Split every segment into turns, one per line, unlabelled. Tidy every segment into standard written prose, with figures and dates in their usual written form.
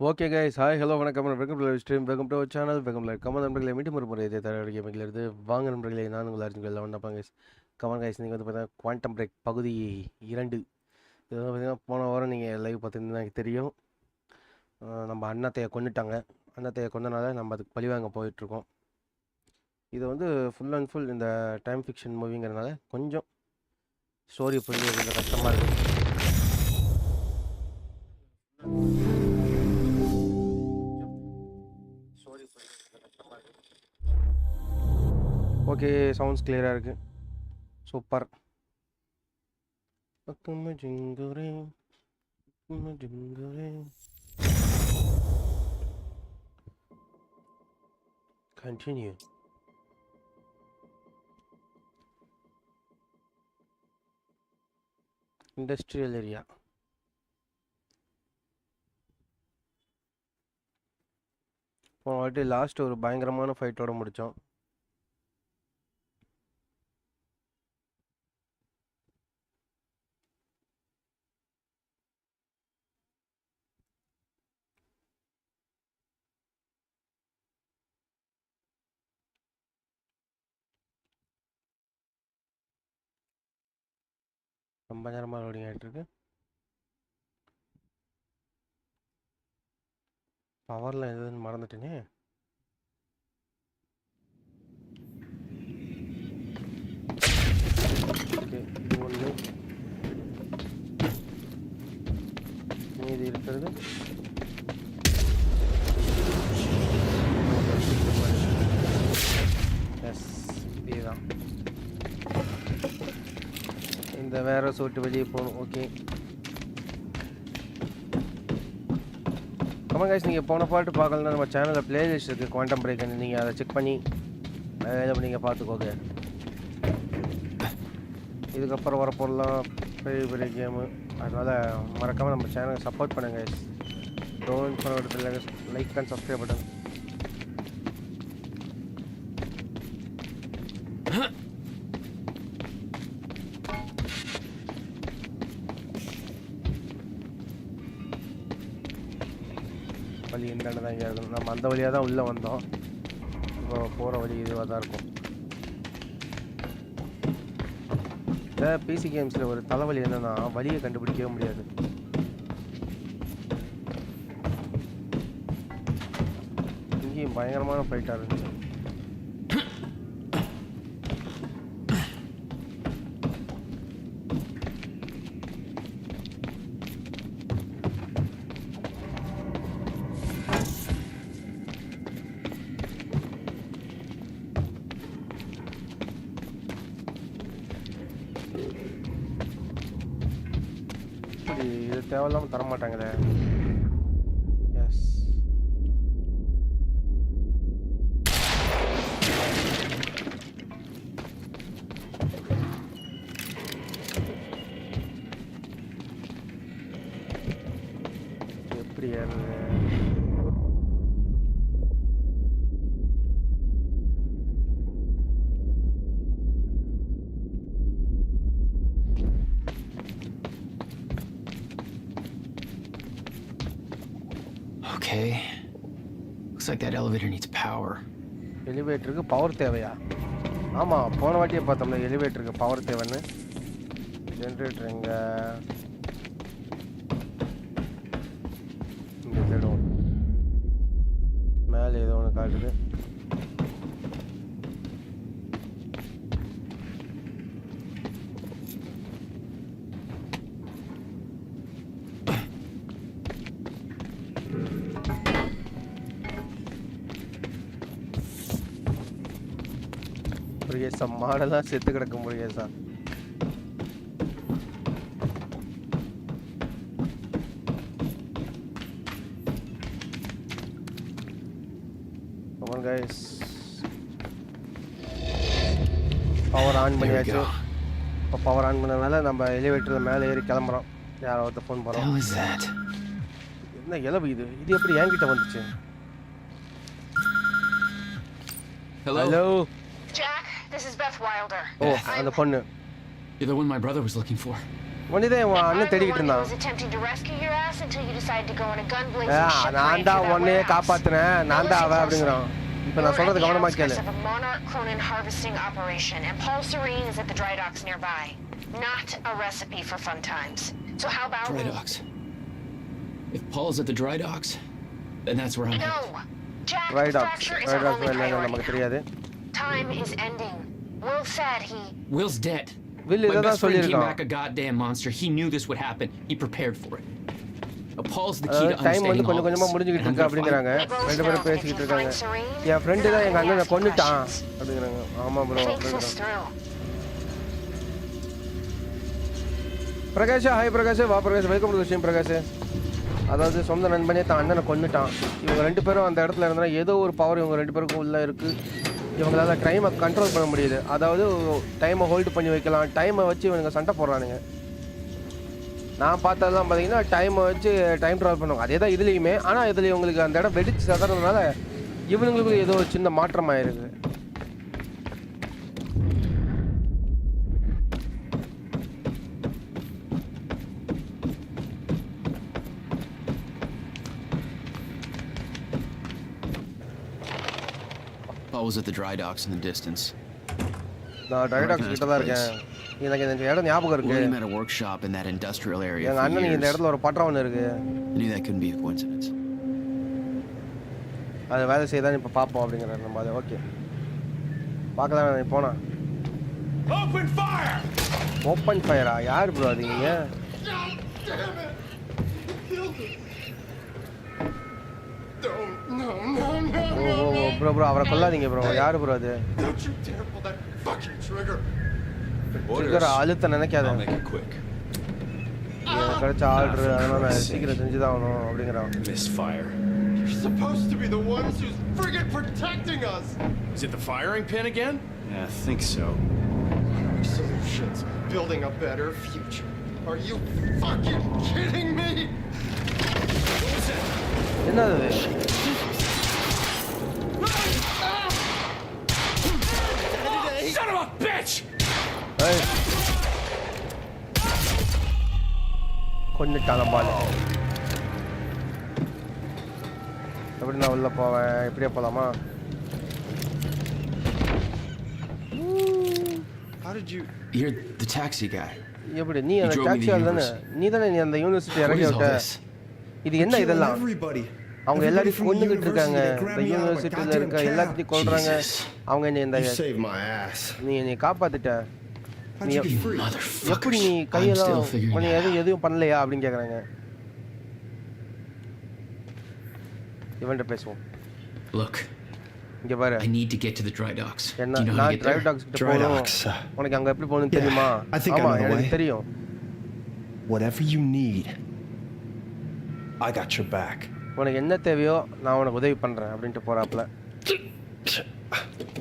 Okay guys, hi, hello, வணக்கம், welcome to live stream, welcome to our channel, welcome live Kamal நண்பர்களை மீண்டும் ஒரு முறை இதே தர கேமிங்கிலிருந்து வாங்க நண்பர்களே. நான் உங்கள் அர்ஜுன் எல்லாம் வந்தாப்பாங்க கைஸ். கமல் கைஸ், நீங்கள் வந்து பார்த்தீங்கன்னா குவாண்டம் பிரேக் பகுதி 2 இது வந்து பார்த்தீங்கன்னா போன வாரம் நீங்கள் லைவ் பார்த்துருந்தீங்கன்னா எனக்கு தெரியும். நம்ம அண்ணாத்தையை கொண்டுட்டாங்க. அண்ணாத்தையை கொண்டனால நம்ம அதுக்கு பழிவாங்க போயிட்டுருக்கோம். இது வந்து ஃபுல் அண்ட் ஃபுல் இந்த டைம் ஃபிக்ஷன் மூவிங்கிறதுனால கொஞ்சம் ஸ்டோரி புரிஞ்சு கொஞ்சம் கஷ்டமாக இருக்குது. ஓகே, சவுண்ட்ஸ் கிளியராக இருக்குது. சூப்பர். Continue. Industrial area. போன வாட்டி லாஸ்ட் ஒரு பயங்கரமான ஃபைட்டோட முடித்தோம். ரொம்ப நேரமாக லோடிங் ஆகிட்டுருக்கு. பவரில் எதுன்னு மறந்துட்டேனே. ஓகே, இது ஒன்று மீதி இருக்கிறது. எஸ், இதுதான். இந்த வேற சோட்டு வெளியே போகணும். ஓகே கமல் கைஸ், நீங்கள் போன பாட்டு பார்க்கலன்னா நம்ம சேனலில் பிளேலிஸ்ட் இருக்குது குவாண்டம் பிரேக்னு, நீங்கள் அதை செக் பண்ணி அதை நீங்கள் பார்த்துக்கோங்க. இதுக்கப்புறம் வரப்போடலாம் பெரிய பெரிய கேமு, அதனால் மறக்காமல் நம்ம சேனலை சப்போர்ட் பண்ணுங்கள் guys. Don't forget like and subscribe button. வழி என்னென்ன தான் இங்கே இருக்கணும். நம்ம அந்த வழியாக தான் உள்ளே வந்தோம். இப்போ போகிற வழி இதுவாக தான் இருக்கும். இந்த பிசி கேம்ஸில் ஒரு தலைவலி என்னென்னா வழியை கண்டுபிடிக்கவே முடியாது. இங்கேயும் பயங்கரமான ஃபைட்டாக இருந்துச்சு. இது தேவையில்லாமல் தரமாட்டாங்களே. எஸ், எப்படி ஏறுது?
Okay. Looks like that elevator needs power.
எலிவேட்டருக்கு பவர் தேவையா? ஆமாம், போன வாட்டியே பார்த்தோம்ல எலிவேட்டருக்கு பவர் தேவைன்னு. ஜென்ரேட்டர் எங்கே? இங்கே தேடும். மேலே ஏதோ ஒன்று காட்டுது. முருகேசா, மாடெல்லாம் செத்து கிடக்கும் முருகேசா. கமான் கைஸ், பவர் ஆன் பண்ணியாச்சு. இப்போ பவர் ஆன் பண்ணனால நம்ம எலிவேட்டரில் மேலே ஏறி கிளம்புறோம். யாராவது ஃபோன் போகிறோம். என்ன இலவு இது? இது எப்படி என்கிட்ட வந்துச்சு? Hello
Jack, this is Beth Wilder.
ஓ, அந்த பொண்ணு.
You're the one my brother was looking for.
ஒன்னிதான் என் அண்ணன் தேடிக்கிட்டு இருந்தான். நான் தான் உன்னையே காப்பாத்தினேன், நான் தான் அவ அப்படிங்கிறான். இப்போ நான் சொல்றது கவனமா கேளு.
Dry docks. If Paul's at the dry docks, then that's where I'm headed.
Dry docks என்னன்னு நமக்கு தெரியாது.
Time is ending. Will said he.
Will's dead.
Will
My
இதான்
best friend came
சொல்லிருக்கான்.
back a goddamn monster. He knew this would happen. He prepared for it. Paul's the key to
time வந்து
understanding all
கொஞ்சம் கொஞ்சமா
this.
முடிஞ்சுக்கிட்டு இருக்கு அப்படிங்கிறாங்க. ரெண்டு பேரும் பேசிக்கிட்டு இருக்காங்க. என் ஃப்ரெண்டு தான் எங்க அண்ணனை கொன்னுட்டான் அப்படிங்கிறாங்க. ஆமா ப்ரோ. பிரகாஷ் ஹாய் பிரகாஷ், வா Prakash, welcome to the stream Prakash. அதாவது சொந்த நண்பனே தான் அண்ணனை கொன்னுட்டான். இவங்க ரெண்டு பேரும் அந்த இடத்துல இருந்தா ஏதோ ஒரு பவர் இவங்க ரெண்டு பேருக்கும் உள்ள இருக்கு. இவங்களால டைமை கண்ட்ரோல் பண்ண முடியுது. அதாவது டைமை ஹோல்டு பண்ணி வைக்கலாம். டைமை வச்சு இவனுங்க சண்டை போடுறானுங்க. நான் பார்த்ததெல்லாம் பார்த்தீங்கன்னா டைமை வச்சு டைம் ட்ராவல் பண்ணுவாங்க. அதே தான் இதுலேயுமே. ஆனால் இதில் இவங்களுக்கு அந்த இடம் வெடிச்சு சதறதுனால இவங்களுக்கு ஏதோ ஒரு சின்ன மாற்றம் ஆயிருக்கு.
Paul was at the dry docks in the distance.
நான் dry docks கிட்ட தான் இருக்கேன். எனக்கு இந்த இடம் ஞாபகம் இருக்கு.
William had a workshop in that industrial area.
எங்க அண்ணனுக்கு இந்த இடத்துல ஒரு பட்டறவன் இருக்கு.
I knew that couldn't be a coincidence.
அது வேலை செய்யதான் இப்ப பாப்போம் அப்படிங்கற நம்ம அது ஓகே. பார்க்கலாம் நான் போனா.
Open fire.
Open fire யார் ப்ரோ அது நீங்க? ப்ரோ அவரை கொல்லாதீங்க ப்ரோ. யாரு ப்ரோ அது? ட்ரிகர் அழுத்த நினைக்காத. எனக்கு கிடைச்ச ஆர்டர் அதனால சீக்கிரம் செஞ்சுதான் ஆகணும் அப்படிங்கிறான்.
Misfire.
You're supposed to be the ones who's friggin' protecting us.
Is it the firing pin again?
Yeah, I think so. Solutions, building a better future. Are you fucking kidding me?
என்னது இது?
Son of a bitch!
ஏய் கொன்னுட்டான பால். எப்படி நான் உள்ள போவேன்? இப்படியே போலாமா?
How did you?
You're the taxi guy.
எப்படி நீ அந்த டாக்ஸி ஆள் தானே? நீ தானே நீ அந்த யூனிவர்சிட்டி
What
இறங்கி
is all
விட்ட.
this?
இது என்ன இதெல்லாம்?
Everybody.
அவங்க எல்லாரையும் கொன்னுகிட்டு இருக்காங்க. இந்த யூனிவர்சிட்டில இருக்க எல்லாத்தையும் கொல்றாங்க. அவங்க என்ன இந்த
You saved my ass.
நீ என்னை காப்பாத்திட்ட.
How'd you get free?
எப்படி நீ
I'm
கையெல்லாம்
still figuring
நீ
it out.
எதுவும் பண்ணலையா அப்படின்னு கேக்குறாங்க. இவன்ட்ட பேசுவோம்.
Look,
இங்க பாரு.
I need to get to the dry docks. Do
என்ன
you know how to
நான்
get
டிரைவ்
there?
டாக்ஸ் கிட்ட
Dry
போறோம்.
docks.
உனக்கு அங்க எப்படி போகணும்னு தெரியுமா?
I think I
ஆமா
know the
எனக்கு
way.
தெரியும்.
Whatever you need, I got your back.
உனக்கு என்ன தேவையோ நான் உனக்கு உதவி பண்றேன் அப்படின்ட்டு போறாப்ல.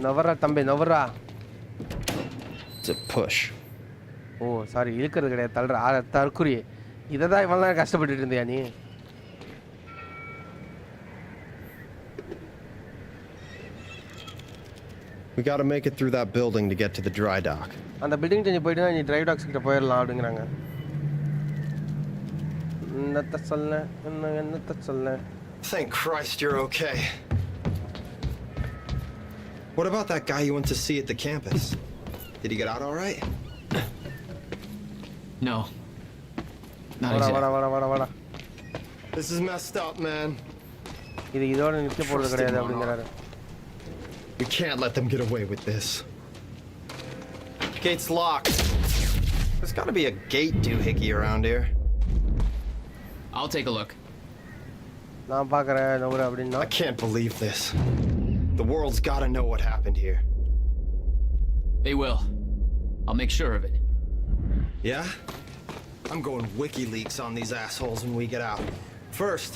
நவரா தம்பி நவரா.
It's a push.
Oh sorry இழுக்கிறது கிடையாது தள்ளுற தற்குறி. இதை தான் இவ்வளோ நேரம் கஷ்டப்பட்டுட்டு இருந்தியா நீ?
We gotta make it through that building to get to the dry dock.
அந்த பில்டிங் செஞ்சு போயிட்டு நீ டிரைவ் டாக்ஸ் கிட்ட போயிடலாம் அப்படிங்கிறாங்க. என்னத்த சொல்ல என்னத்த சொல்ல.
Thank Christ you're okay. What about that guy you went to see at the campus? Did he get out all right?
No. Not
வாடா
exactly.
வாடா வாடா வாடா.
This is messed up, man.
இது இதோட நிற்க போறது கிடையாது அப்படிங்கிறாரு.
We can't let them get away with this. Gate's locked. There's gotta be a gate doohickey around here.
I'll take a look.
நான் பார்க்குறேன் நவரா அப்படின்னா.
I can't believe this. The world's gotta know what happened here.
They will. I'll make sure of it.
Yeah? I'm going WikiLeaks on these assholes when we get out. First,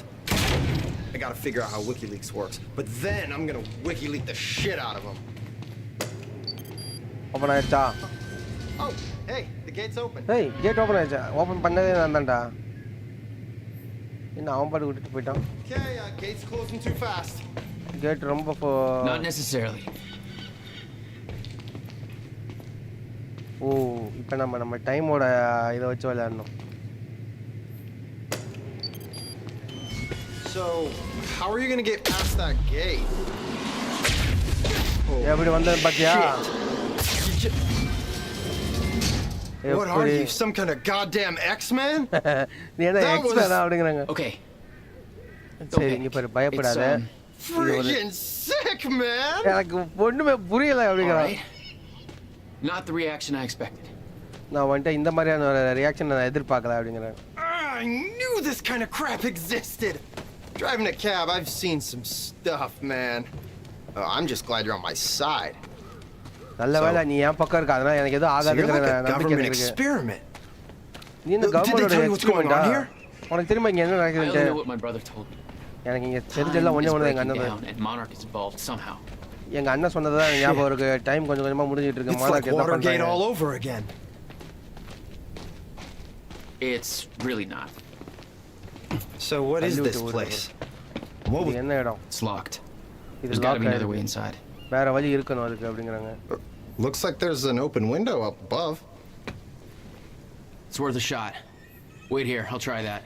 I gotta figure out how WikiLeaks works. But then I'm gonna WikiLeak the shit out of them.
Open ஆயிடுச்சா?
Oh, hey, the gate's open.
ஏய் gate open ஆயிடுச்சா? Open பண்ணதே நான் தான்டா. என்ன அவன் பாட்டு விட்டுட்டு போயிட்டான்.
Okay, gate's closing too fast.
Gate ரொம்ப
Not necessarily.
ஓ இப்போ நம்ம டைமோட இதை வச்சு விளையாடணும்.
So, how are you gonna get past that gate? Oh,
எப்படி வந்தது பாத்தியா?
what are you, some kind of goddamn X-Man?
நீ என்ன எக்ஸ்மேன் அப்படிங்கறாங்க.
Okay.
சரி இங்க பாரு பயப்படாத.
Freaking sick, man.
எனக்கு ஒண்ணுமே புரியல அப்படிங்கறாங்க.
Not the reaction I expected.
நான் வந்து இந்த மாதிரியான ஒரு ரியாக்ஷன் நான் எதிர்பார்க்கல அப்படிங்கறாங்க.
I knew this kind of crap existed. Driving a cab, I've seen some stuff, man. I'm just glad you're on my side.
நல்ல வேளை நீ என் பக்கம் இருக்க, அதனால எனக்கு எதுவும் ஆகாதுங்கற நம்பிக்கை இருக்கு.
Experiment.
நீ இந்த கவர்மெண்டோட எக்ஸ்பெரிமெண்டா? உனக்கு தெரியுமா இங்க என்ன நடக்குதுன்னு?
I only know what my brother told me.
எனக்கு இங்க தெரிஞ்செல்லாம் ஒண்ணே எங்க அண்ணன்
and Monarch is involved somehow.
எங்க அண்ணன் சொன்னதா எனக்கு ஞாபகம் இருக்கு. டைம் கொஞ்சம் கொஞ்சமா முடிஞ்சிட்டு இருக்கு. மானாக்கு என்ன பண்றாங்க?
all over again.
It's really not.
So what is this place?
இது என்ன இடம்?
It's locked.
இது
There's got to be
lock
another way inside.
வேற வழி இருக்கணும் அதுக்கு அப்படிங்கறாங்க.
Looks like there's an open window up above.
It's worth a shot. Wait here, I'll try that.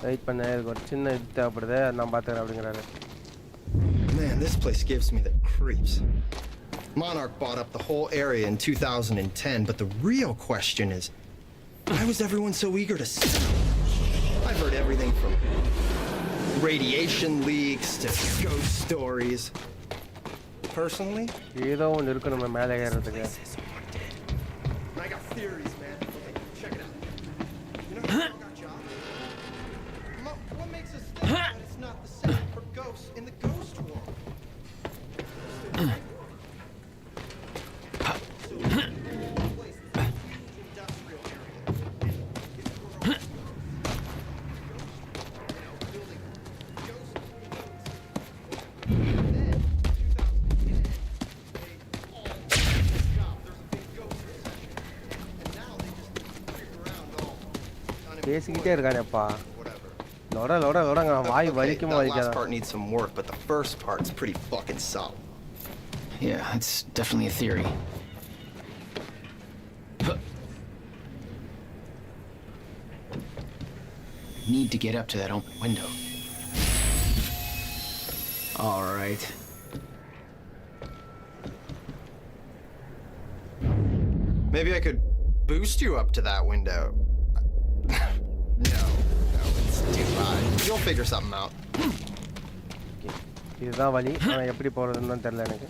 Wait பண்ணு, இதுக்கு ஒரு சின்ன இது தேவைப்படுது, நான் பாத்துக்கறேன் அப்படிங்கறாரு.
Man, this place gives me the creeps. Monarch bought up the whole area in 2010, but the real question is, why was everyone so eager to sell? I've heard everything from radiation leaks to ghost stories. Personally,
ஏதோ ஒன்னு இருக்கு நம்ம மேலே ஏறதுக்கு.
I got theories, man. Okay, check it out. You know how I got jobs? What makes us think that it's not the same for ghosts in the ghost world?
பேசிக்கிட்டே இருக்கானேப்பா. லோட லோட லோடங்க வாய் வலிக்குமா வலிக்காதா?
That last part needs some work, but the first part's pretty fucking solid.
Yeah, it's definitely a theory. Need to get up to that open window. All right.
Maybe I could boost you up to that window. No, it's too high. You'll figure something out.
இதுதான் வழி. ஆனா எப்படி போறதுன்னு தான் தெரியல எனக்கு.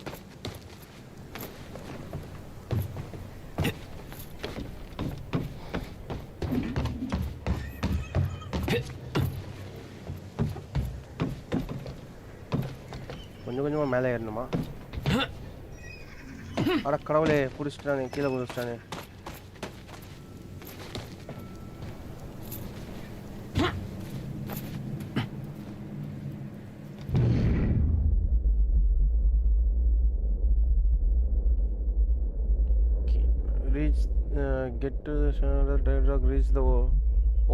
கொஞ்சம் கொஞ்சமா மேலே ஏறணுமா? அட கடவுளே, புடிச்சிட்டானே, கீழே புடிச்சிட்டானே. Get to the center, dialogue, reach the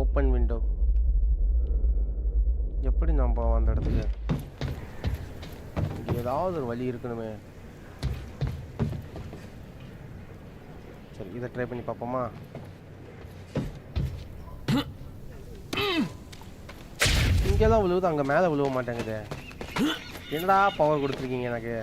open window. எப்படி நான் போவோம் அந்த இடத்துக்கு? இங்கே ஏதாவது ஒரு வழி இருக்கணுமே. சரி, இதை ட்ரை பண்ணி பார்ப்போமா? இங்கெல்லாம் விழுவுது, அங்கே மேலே விழுவ மாட்டேங்குது. என்னடா பவர் கொடுத்துருக்கீங்க எனக்கு?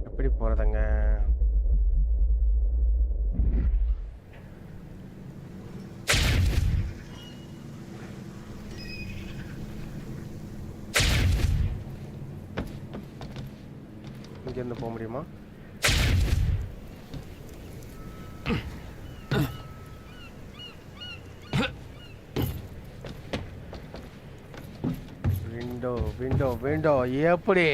எப்படி போறதுங்க? இங்கேருந்து போக முடியுமா? விண்டோ விண்டோ விண்டோ எப்படி?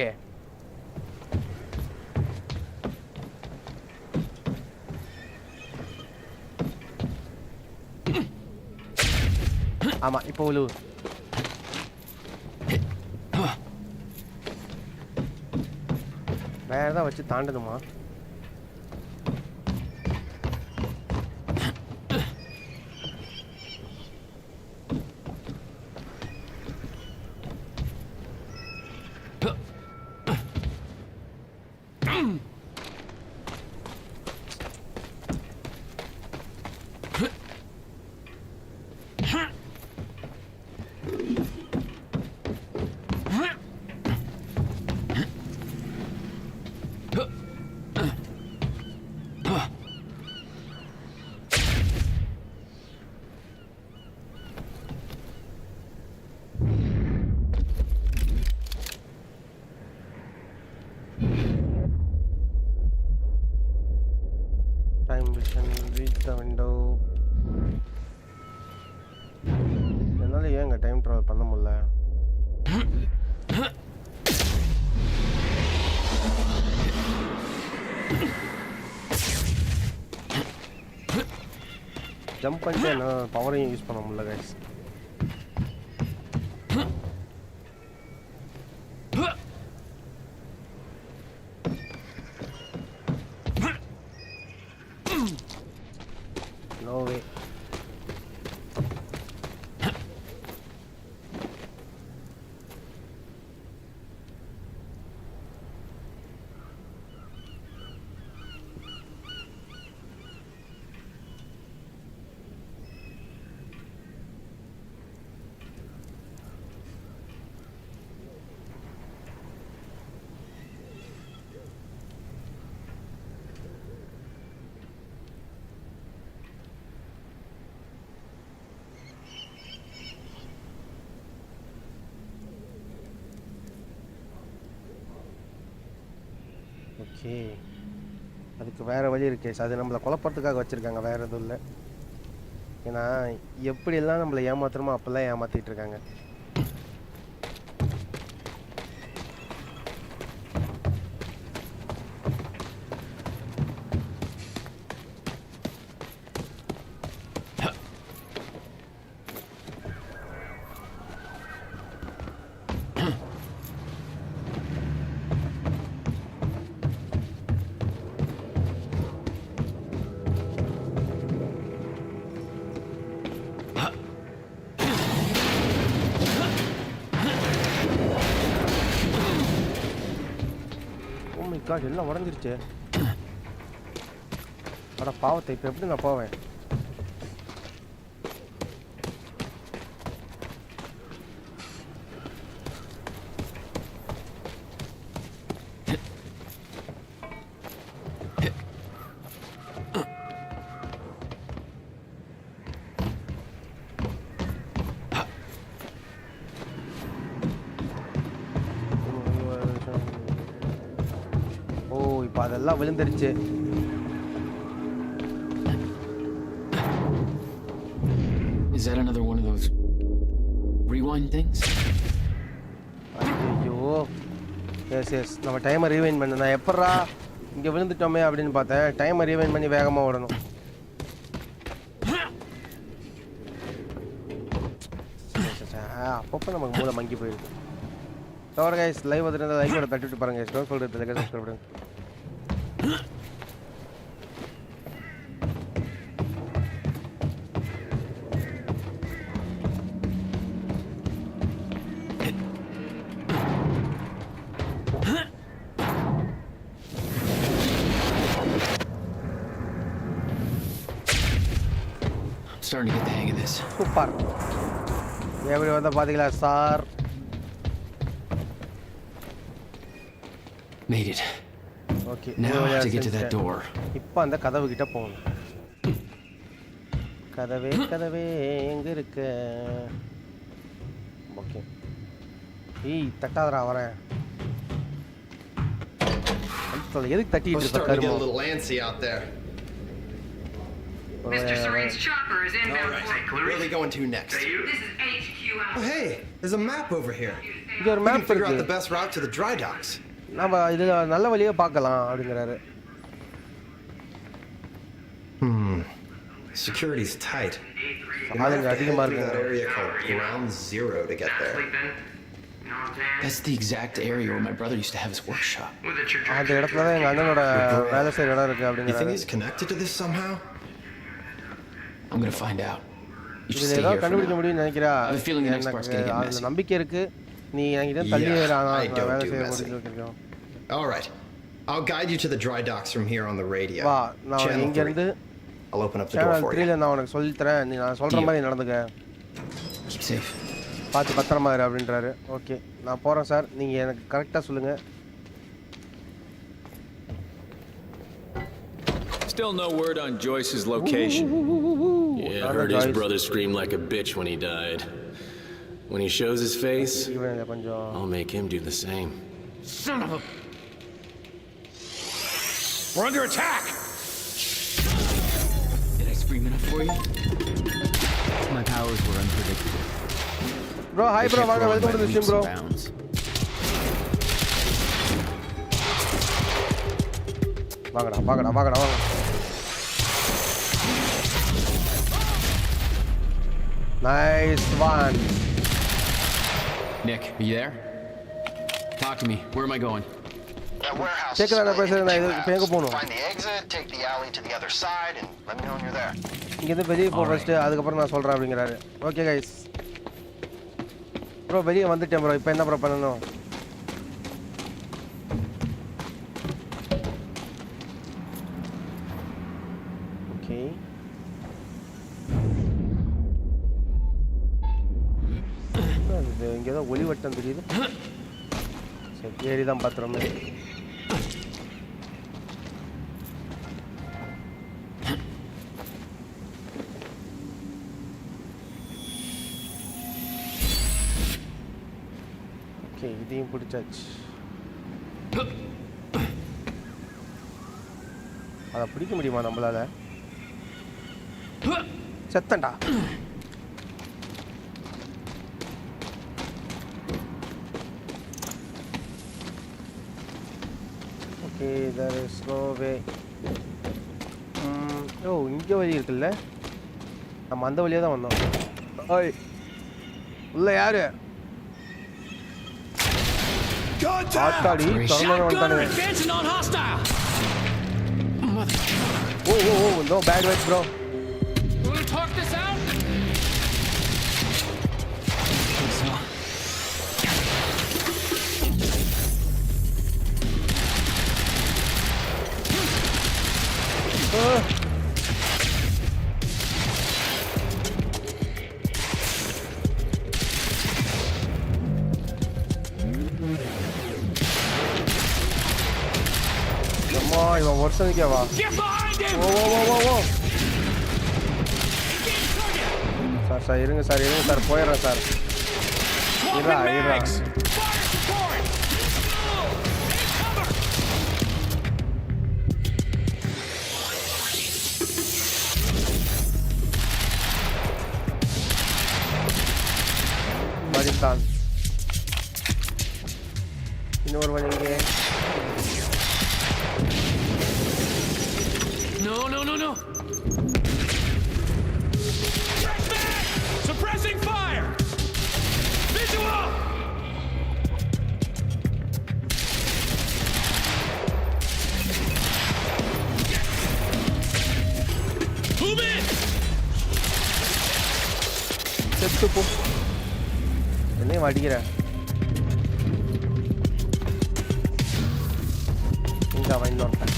ஆமா, இப்போ விழுவு. வேற ஏதாவது வச்சு தாண்டணுமா? Time vision, reach the window. என்னால ஏங்க டைம் ட்ராவல் பண்ண முடியல? ஜம்ப் பண்ணிட்டு என்ன பவரையும் யூஸ் பண்ண முடியல கைஸ். No way. ஓகே, அதுக்கு வேறு வழி இருக்கு. அது நம்மளை குழப்பறதுக்காக வச்சுருக்காங்க, வேறு எதுவும் இல்லை. ஏன்னா எப்படியெல்லாம் நம்மளை ஏமாத்துறோமோ அப்போல்லாம் ஏமாற்றிட்டு இருக்காங்க. காட், எல்லாம் உடஞ்சிருச்சு. அட பாவத்தை, இப்போ எப்படி நான் போவேன்? அதெல்லாம் விழுந்துருச்சு.
Is that another one of those rewind things?
ஐயோ, எஸ் நம்ம டைமை ரீவைண்ட் பண்ண. நான் எப்படா இங்கே விழுந்துட்டோமே அப்படின்னு பார்த்தேன். டைமை ரீவைண்ட் பண்ணி வேகமாக ஓடணும். அப்பப்போ நமக்கு மூளை மங்கி போயிருக்கு. தவிர கைஸ், லைவ் வந்துட்டு லைக்கோட தட்டிட்டு பாருங்க. Don't forget to like and subscribe.
Starting to get the hang of this.
Super. எப்படி வந்தா பாத்தீங்களா sir?
Made it.
Okay.
Now to get to that door.
இப்போ அந்த கதவு கிட்ட போகணும். கதவே எங்க இருக்கு? ஓகே. ஏய், தட்டாதடா, வரேன். அந்த எதுக்கு தட்டிட்டு இருக்க கருமம்?
A little antsy out there.
Mr. Serene's chopper is inbound.
All right, where are they going to next?
This is HQ out.
Oh, hey, there's a map over here.
இங்க ஒரு
We can
map
figure out the
இருக்கு.
best route to the dry docks.
நம்ம இது நல்ல வழியா பார்க்கலாம் அப்படிங்கறாரு.
Security's tight.
ஆளுங்க அதிகமா
That
இருக்காங்க.
area called Ground Zero to get there.
Sleeping. No,
That's the exact area where my brother used to have his workshop.
With a
அந்த
trajectory.
இடத்துல தான் எங்க அண்ணனோட வேலை செய்யற இடம் இருக்கு
You think
அப்படிங்கறாரு.
he's connected to this somehow?
I'm gonna find out. You should
இதுல
stay
ஏதோ
here for
கண்டுபிடிக்க
now.
முடியும்னு நினைக்கிறா.
I have a feeling the next part's gonna get
அதுல
messy.
நம்பிக்கை இருக்கு. நீ என்கிட்ட தள்ளி
Yeah,
வேற
I don't
வேலை
do
செய்ய
messy.
முடியும்.
All right. I'll guide you to the dry docks from here on the radio.
வா நான்
Channel
இங்க
3.
இருந்து
I'll open up the door
channel
for
3ல
you.
நான் உனக்கு சொல்லி தரேன். நீ நான் சொல்ற
Deal.
மாதிரி நடந்துக்க.
Keep safe.
பார்த்து பத்திரமா இரு அப்படின்றாரு. ஓகே நான் போறேன் சார். நீங்க எனக்கு கரெக்டா சொல்லுங்க.
Still no word on Joyce's location.
Yeah, I heard his brother scream like a bitch when he died. When he shows his face,
இவன் கொஞ்சம்
I'll make him do the same.
Son of a...
We're under attack!
Did I scream enough for you? My powers were unpredictable.
bro hi
They
bro
kept
வாங்க
growing
welcome
by
to the stream
leaps
bro.
and bounds.
வாங்கடா வாங்கடா வாங்கடா வாங்க. Nice one.
Nick, are you there? Talk to me. Where am I going?
That warehouse
Check it out,
is split
President.
into
I-
two halves.
I- I-
Find the exit, take the alley to the other side, and let me know when you're there.
இங்க இருந்து வெளிய போ first அதுக்கப்புறம் நான் சொல்றேன் அப்படிங்கறாரு. Okay guys. Bro வெளிய வந்துட்டேன் bro. இப்போ என்ன ப்ரோ பண்ணனும்? ஓகே. இங்க ஏதோ ஒளிவட்டம் தெரியுது. சரி ஏறி தான் பாத்துறோமே. ஓகே இதையும் பிடிச்சாச்சு. அதை பிடிக்க முடியுமா நம்மளால? செத்தண்டா. Okay there is no way. ஓ இங்க வழி இருக்குல்ல. நம்ம அந்த வழியா தான் வந்தோம். ஓய் உள்ள யாரு? ஆத்தாடி தரமான வந்துட்டானே.
Advancing on hostile.
O no bad words bro.
Want to talk this out?
அம்மா இவன் வருஷத்துக்கே வா.
Get behind him!
ஓ சார் இருங்க சார் போயிடுறேன் சார். இருடா
Fire support! Cover!
மடித்தான். இன்னொரு வழி இங்கே.
No. Suppressing fire! Visual! Move in!
செத்து போ. என்னையும் அடிக்கிற. இங்க அவன் இன்னொருத்தன்.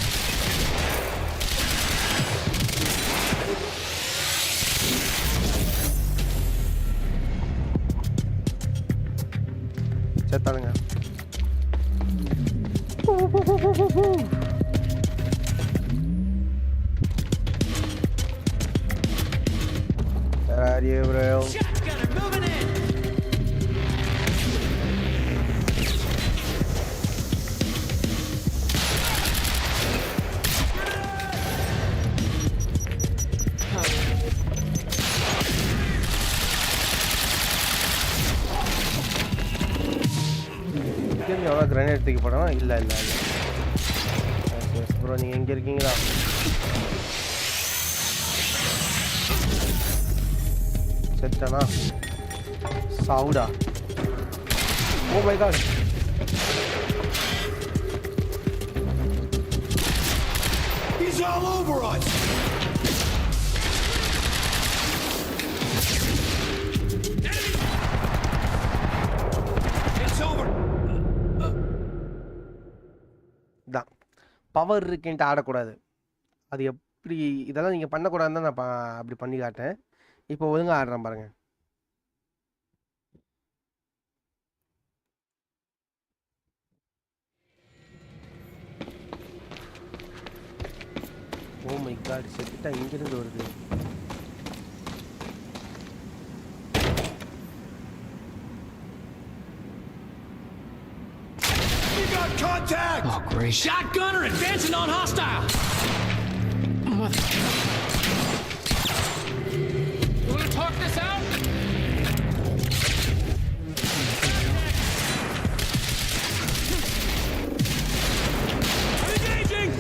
செத்தானுங்க. Where are you, bro?
Shotgunner moving in!
எவ்வளோ கிரனேட் தூக்கி போடணும்? இல்லை ப்ரோ நீங்கள் எங்கே இருக்கீங்களா? செத்தானா? சாவுடா. Oh my god.
He's all over us! It's over!
தான் பவர் இருக்குன்ட்டு ஆடக்கூடாது. அது எப்படி இதெல்லாம் நீங்கள் பண்ணக்கூடாதுன்னு தான் நான் அப்படி பண்ணி காட்டேன். இப்போ ஒழுங்காக ஆடுறேன் பாருங்க. ஓ மை காட், செத்துட்டா இங்கிருந்து வருது.
Contact!
Oh, great.
Shotgunner advancing on hostile!
Mother...
You wanna talk this out? I'm engaging!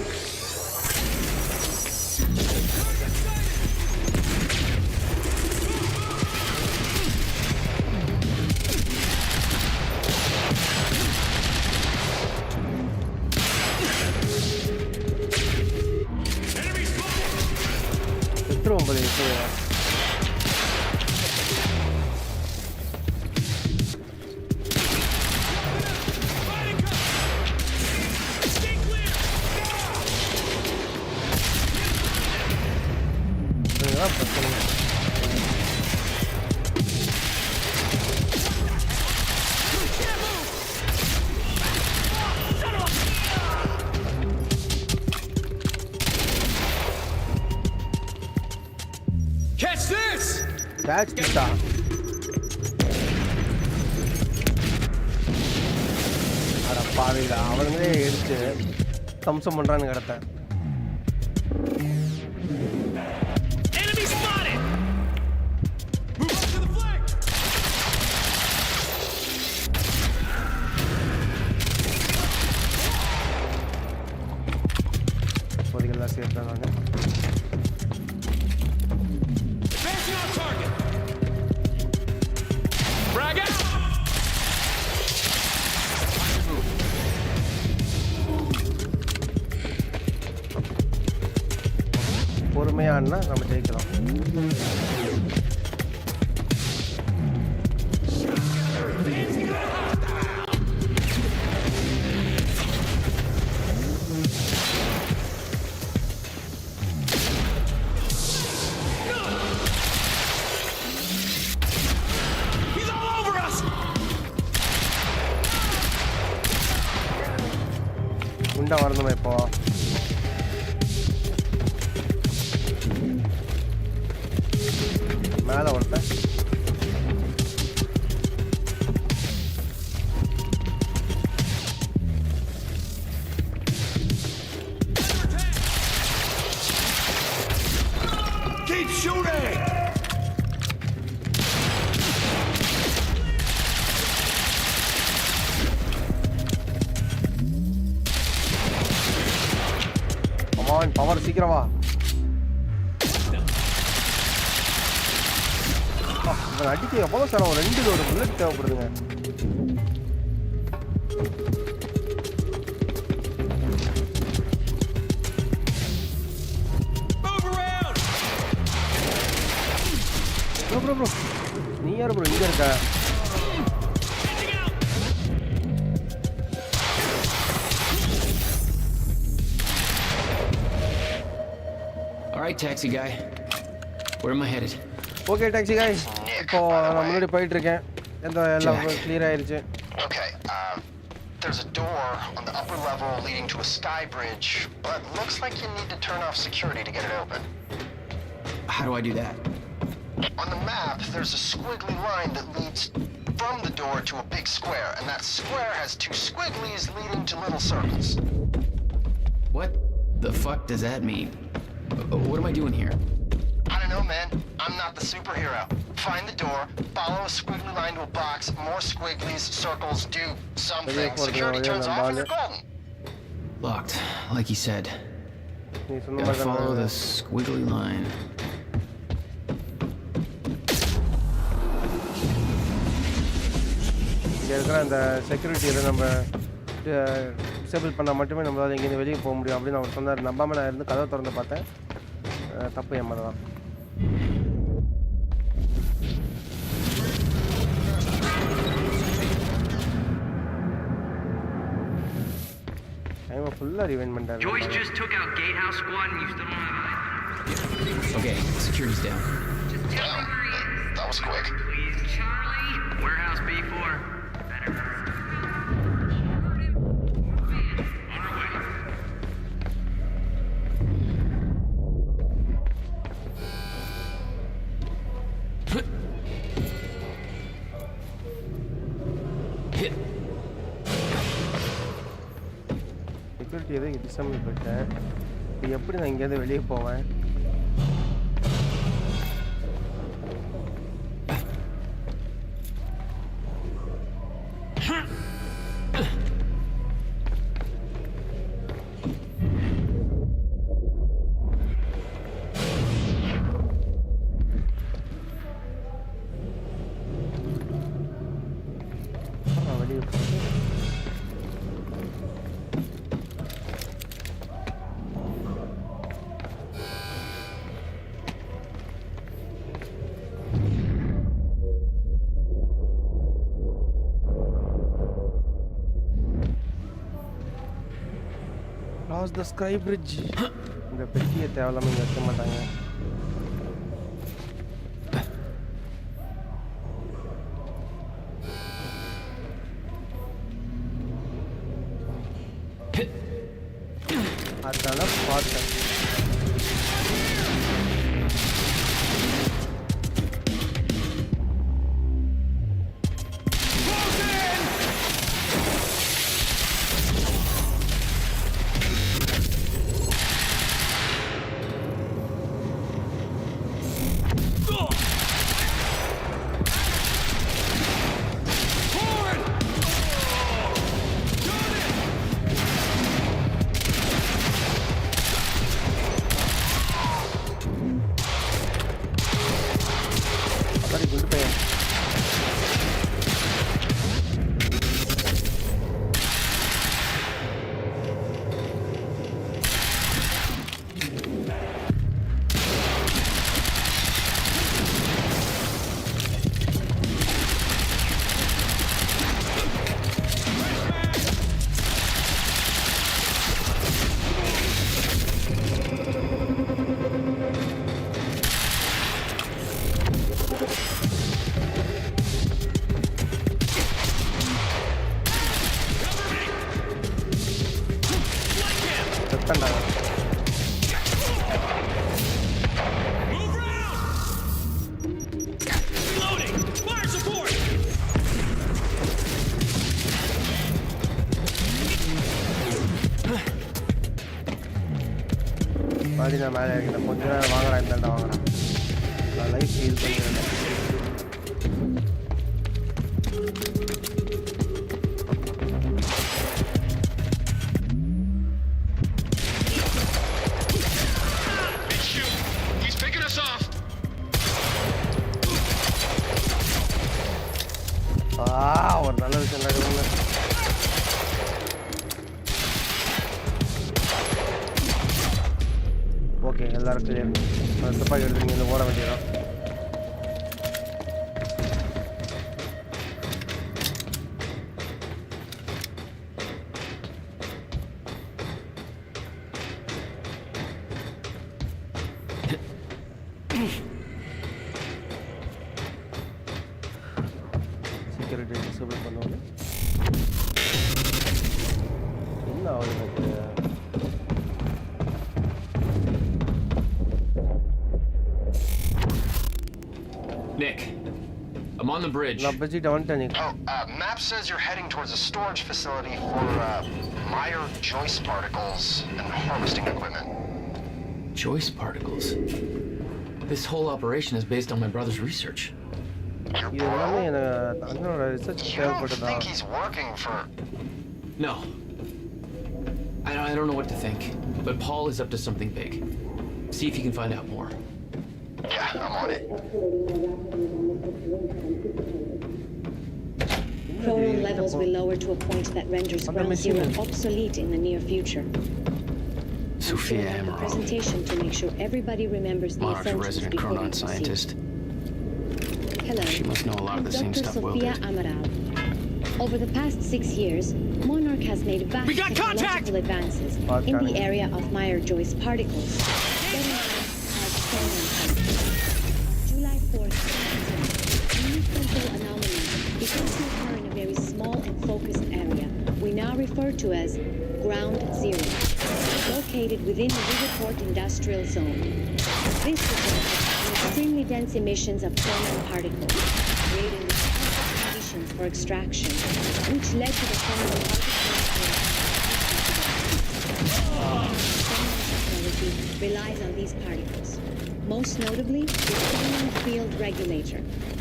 எத்துருவோம் போல இருக்கு. இதுதான் பிரச்சனை.
Catch this!
Catch this தான். அட பாவிடா, அவனுங்களே எடுத்து தம்சம் பண்றான்னு கிடத்தேன்.
Enemy spotted! Move up to the flank!
இப்போதைக்கெல்லாம் சேர்த்தான் நான்.
Advancing on target! Frag out!
பொறுமையானா நம்ம ஜெயிக்கலாம்.
He's all over us!
உண்டா வரணுமா இப்போ? மேலே ஒருத்தன்.
Keep shooting!
கமான், பவர் சீக்கிரம் வா. இவன் அடிக்க எவ்வளோ சார், ஒரு 2 ஒரு புல்லட் தேவைப்படுதுங்க.
Move around!
ப்ரோ நீ யார் ப்ரோ இங்கே இருக்க?
Changing out!
All right, taxi guy. Where am I headed?
Okay taxi guys, இப்போ நான் முன்னாடி போயிட்டு இருக்கேன். எல்லாம் கிளியர் ஆயிருச்சு.
Okay, there's a door on the upper level leading to a sky bridge, but looks like you need to turn off security to get it open.
How do I do that?
On the map, there's a squiggly line that leads from the door to a big square, and that square has 2 squigglies leading to little circles.
What the fuck does that mean? What am I doing here?
I don't know, man. I'm not the superhero. Find the door, follow a squiggly line to a box, more squigglies, circles, do something. Security turns off and you're golden.
Locked, like he said.
நீ சொன்ன
Gotta
மாதிரி
follow the
தான்.
squiggly line.
இங்கே இருக்கிற அந்த செக்யூரிட்டியை நம்ம disable பண்ணால் மட்டுமே நம்மளால் எங்கேருந்து வெளியே போக முடியும் அப்படின்னு அவர் சொன்னார். நம்பாமல் நான் இருந்து கதவை திறந்து பார்த்தேன். தப்பு என் மேலே தான். டைமை ஃபுல்லாக ரிவைண்ட் பண்ணிட்டாரு.
Joyce just took out Gatehouse Squad and you still don't have it.
Okay, security's down.
Just tell me where he is.
That was quick.
Please, Charlie. Warehouse B4. Better. On our way.
Security எதுவும் டிசம்பிள் பண்ணிட்டேன். இப்போ எப்படி நான் இங்கேருந்து வெளியே போவேன்? வெளியே cross the sky bridge. இந்த பெட்டியை தேவையில்லாம இங்கே வைக்க மாட்டாங்க. அதான பார்த்தேன். நான் மேலே இருக்கேன். கொஞ்ச நேரம் வாங்குறேன், இந்த வாங்குறேன். நான் லைஃப் ஃபீல் பண்ணிடுறேன். ஒரு நல்ல விஷயம் நடக்குதுங்க. ஓகே, எல்லாரும் கிளியர். துப்பாக்கி எடுத்துங்க, இந்த ஓட வேண்டியதான். செக்யூரிட்டி டிசேபிள் பண்ணுவாங்க. என்ன ஆகுது எனக்கு?
Nick, I'm on the bridge.
நான் bridge கிட்ட வந்துட்டேன்.
Map says you're heading towards a storage facility for Meyer Joyce particles and harvesting equipment.
Joyce particles? This whole operation is based on my brother's research.
Your
இது எல்லாமே
bro?
எனக்கு அண்ணனோட research
You don't
தேவைப்படுதா?
think he's working for...
No. I don't know what to think, but Paul is up to something big. See if you can find out more.
Yeah, I'm on it.
chronon levels will lower to a point that renders Ground Zero obsolete in the near future.
Sophia
The
Amaral,
presentation to make sure everybody remembers the
Monarch's
essentials
resident
before we
chronon
proceed.
scientist.
Hello.
She must know a lot of the same
Dr.
stuff Will
Sophia
did.
Amaral. Over the past 6 years, Monarch has made vast
We got contact!
technological advances in the area of Meyer-Joyce particles, better known as chronon particles. July 4th, 2010, unique temporal anomalies began to occur in a very small and focused area we now refer to as Ground Zero, located within the Riverport Industrial Zone. This resulted in extremely dense emissions of chronon particles, creating the perfect conditions for extraction, which led to the chronon technology relies on these particles, most notably the chronon field regulator,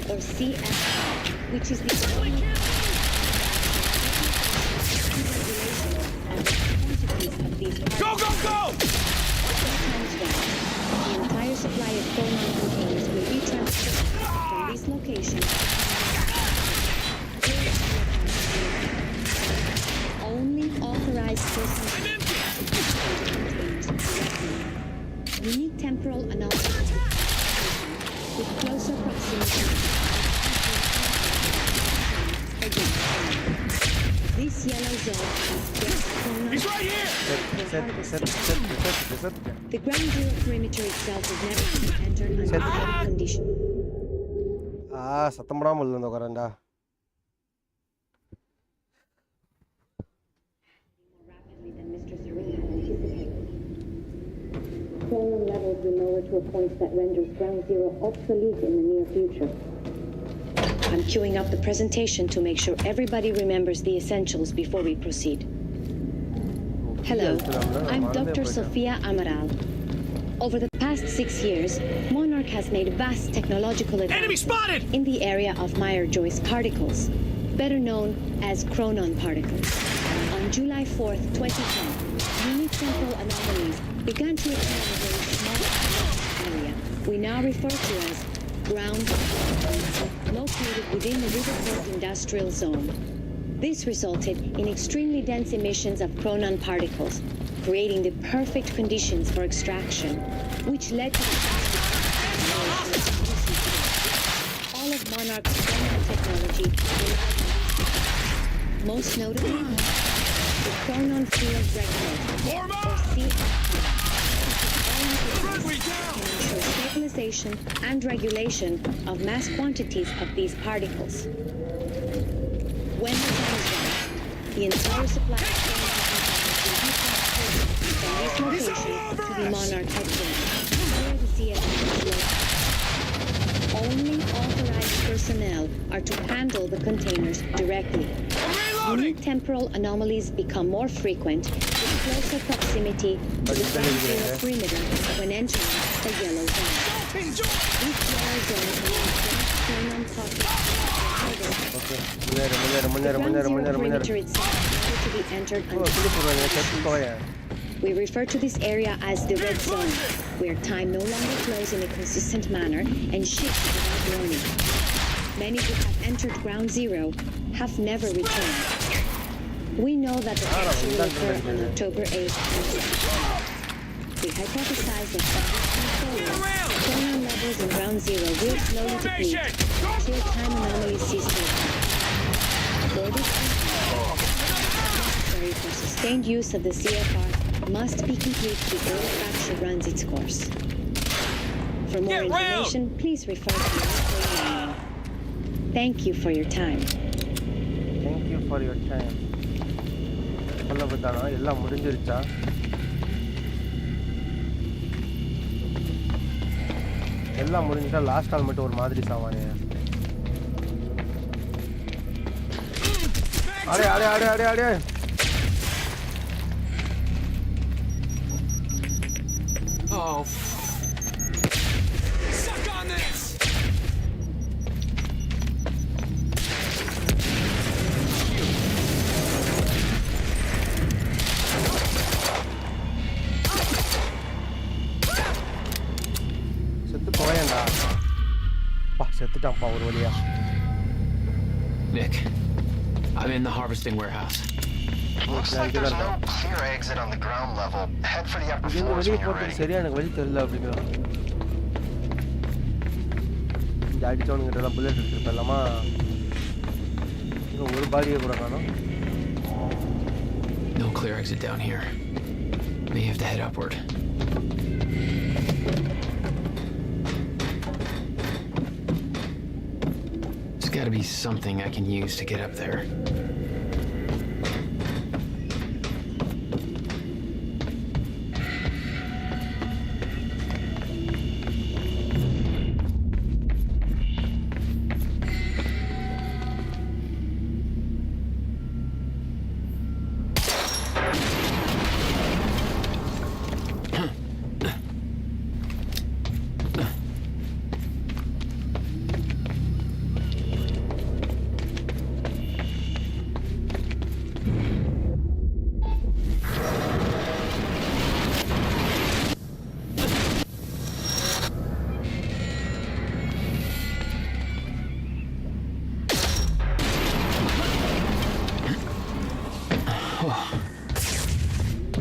or CFR, which is the only of these particles.
Go, go, go!
The entire supply of chronon containers will be transferred from this location. Only authorized persons unique temporal anomalies with closer proximity. This yellow zone is just chronon.
He's right here!
The ground zero perimeter itself is never to be entered under any condition.
சத்தம் போடாமல் உள்ள வந்து உட்காரண்டா.
More rapidly than Mr. Serena anticipated. Chronon levels will lower to a point that renders Ground Zero obsolete in the near future. I'm queuing up the presentation to make sure everybody remembers the essentials before we proceed. Hello, I'm Dr. Sophia Amaral. Over the past 6 years, Monarch has made vast technological
Enemy
advances
spotted!
in the area of Meyer-Joyce particles, better known as chronon particles. On July 4th, 2010, unique temporal anomalies began to occur in a very small area we now refer to as Ground located within the Riverport Industrial Zone. This resulted in extremely dense emissions of chronon particles, creating the perfect conditions for extraction, which led to the all of Monarch's chronon technology, most notably the chronon field regulator, or CFR. Stabilization and regulation of mass quantities of these particles. When the time is right, the entire supply of will be transferred from this location to the Monarch headquarters, where the CFR is located. Only authorized personnel are to handle the containers directly. Unique temporal anomalies become more frequent with closer proximity to the ground zero perimeter when entering the yellow zone. This yellow zone contains chronon particles. The ground zero perimeter itself is to be entered under. We refer to this area as the red zone, where time no longer flows in a consistent manner and shifts without warning. Many who have entered Ground Zero have never returned. We know that the capture will occur on October 8th. We hypothesize that from this point forward, chronon levels in Ground Zero will slowly deplete until time anomalies cease to occur. For this necessary for sustained use of the CFR must be complete before the fracture runs its course. For more information, please refer to the manual. Thank you for your time.
Thank you for your time. அவ்வளவுதானா எல்லாம் முடிஞ்சிருச்சா? எல்லாம் முடிஞ்சிட்டா lost all மட்டும் ஒரு மாதிரி சாவானே. அடே அடே அடே அடே அடே.
Oh, suck on this!
செத்து போயேன்டா. பா செத்துட்டான்ப்பா ஒரு வழியா.
Nick, I'm in the harvesting warehouse.
Looks like there's no clear exit on the ground level. Head for the upper
இங்க
floors
வெளிய
when you're
போறதுக்கு
ready.
சரியா எனக்கு வழி தெரியல அப்படிங்கறான். இந்த அடிச்சவனுங்கிட்ட எல்லாம் புல்லட் எடுத்துப்பலாமா? இன்னும் ஒரு பாடியே கூட காணோம்.
No clear exit down here. May have to head upward. There's got to be something I can use to get up there.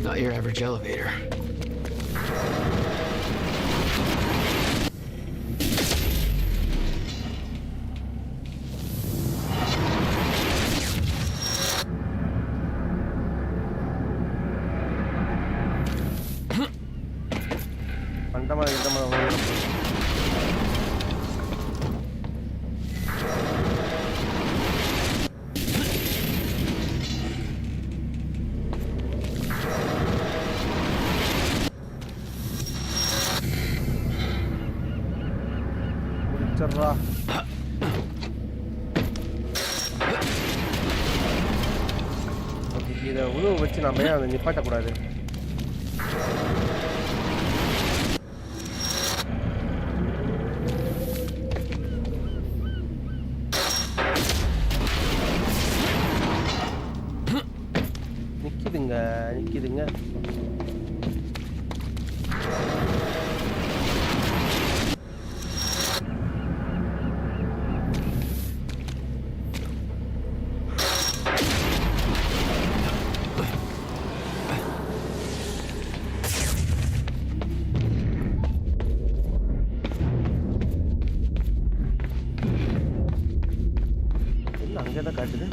Not your average elevator.
சரிடா. இதை உணவு வச்சு நம்ம ஏன் அதை நிப்பாட்டக்கூடாது? நிக்குதுங்க. அங்கதான் காட்டுது.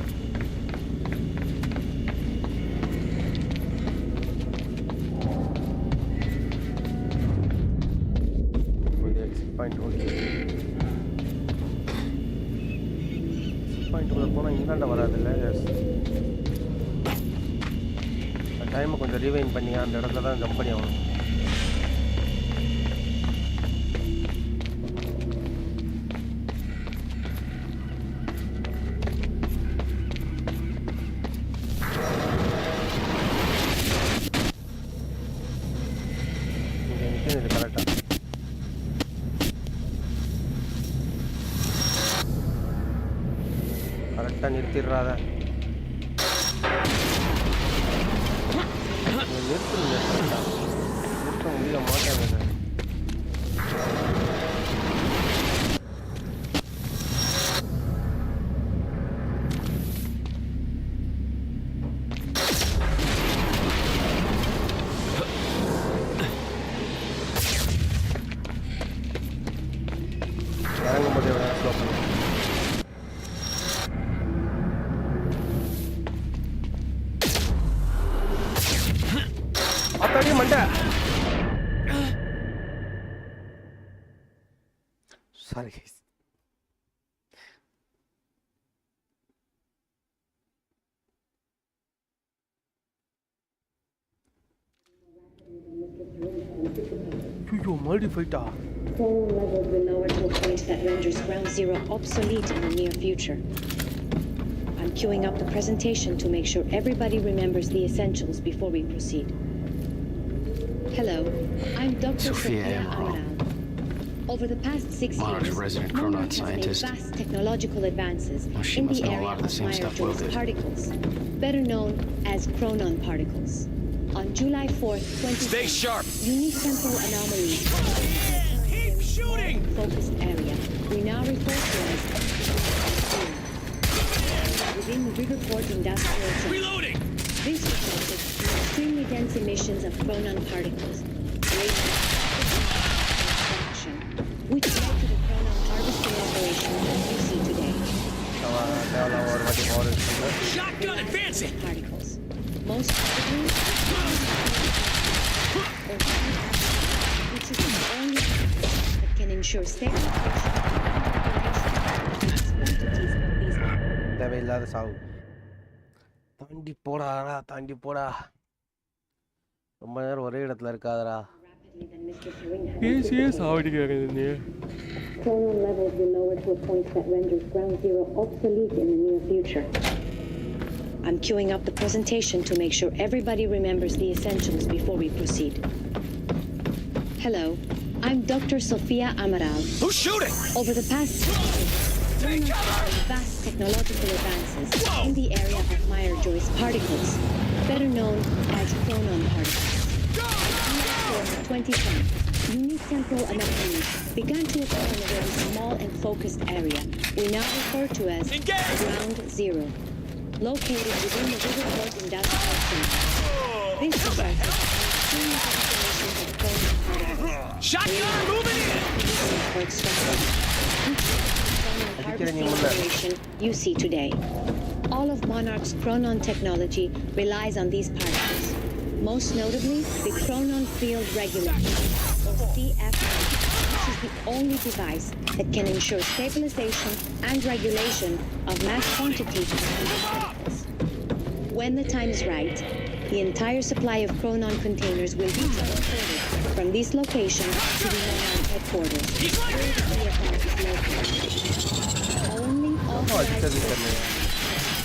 பாயிண்ட்டுக்குள்ள போனால் இந்தாண்ட வராதில்ல. டைமை கொஞ்சம் ரீவைண்ட் பண்ணி அந்த இடத்துல தான் ஜம்ப் பண்ணி ஆகணும். கரெக்டாக நிறுத்திடுறாத. நிறுத்த முடிய மாட்டாங்க. இறங்கும் போது எவ்வளோ ஸ்லோ பண்ணு. மண்டை சாரி கைஸ். ஐயோ மாடிஃபைட்டா.
Coal levels will lower to a point that renders Ground Zero obsolete in the near future. I'm queuing up the presentation to make sure everybody remembers the essentials before we proceed. Hello, I'm Dr.
Sophia
Amaral. Over the past 6 years,
resident
Monarch
Chronon
has
scientist.
made vast technological advances
She
in
must
the
know a
area
lot
of
of the same stuff Will
Meyer-Jones
did.
particles, better known as Chronon particles. On July 4th, 2010,
Stay sharp.
unitemporal anomalies
Keep shooting.
focused area we now refer to as within the Riverport Industrial Zone.
Reloading!
This resulted in extremely dense emissions of chronon particles, destruction, which led to the chronon harvesting operation that you see today.
Shotgun advancing!
Particles. Most probably, which is the only that can ensure stable
தேவையில்லாத சாவு. தாண்டி போடா. ரொம்ப நேரம் ஒரே இடத்துல இருக்காதடா. பேசியே சாவடிக்கிறாங்க நீ.
Chronon levels will lower to a point that renders ground zero obsolete in the near future. I'm queuing up the presentation to make sure everybody remembers the essentials before we proceed. Hello, I'm Dr. Sofia Amaral.
Who's shooting?
Over the past vast technological advances in the area of Jack Joyce particles, better known as chronon particles. In 2010, unique temporal anomalies began to occur in a very small and focused area we now refer to as Ground Zero, located within the Riverport Industrial Zone. This resulted in extreme concentrations of chronon particles.
Shotgun moving in!
Operation you see today. All of Monarch's chronon technology relies on these particles, most notably the chronon field regulator, or CFR, which is the only device that can ensure stabilization and regulation of mass quantities of particles. When the time is right, the entire supply of chronon containers will be transported from this location to the Monarch headquarters, where the CFR is located. Only authorized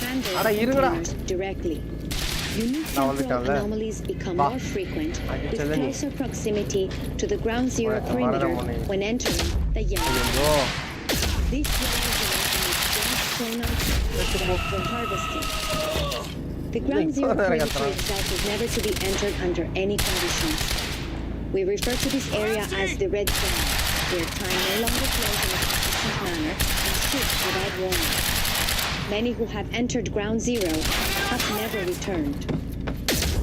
handle containers directly. Unique temporal anomalies become more frequent with closer proximity to the ground zero perimeter when entering the yellow zone. This yellow zone needs chronon for harvesting. The ground zero perimeter itself is never to be entered under any conditions. We refer to this area as the red zone, where time no longer flows in a consistent manner and shifts without warning. Many who have entered ground zero have never returned.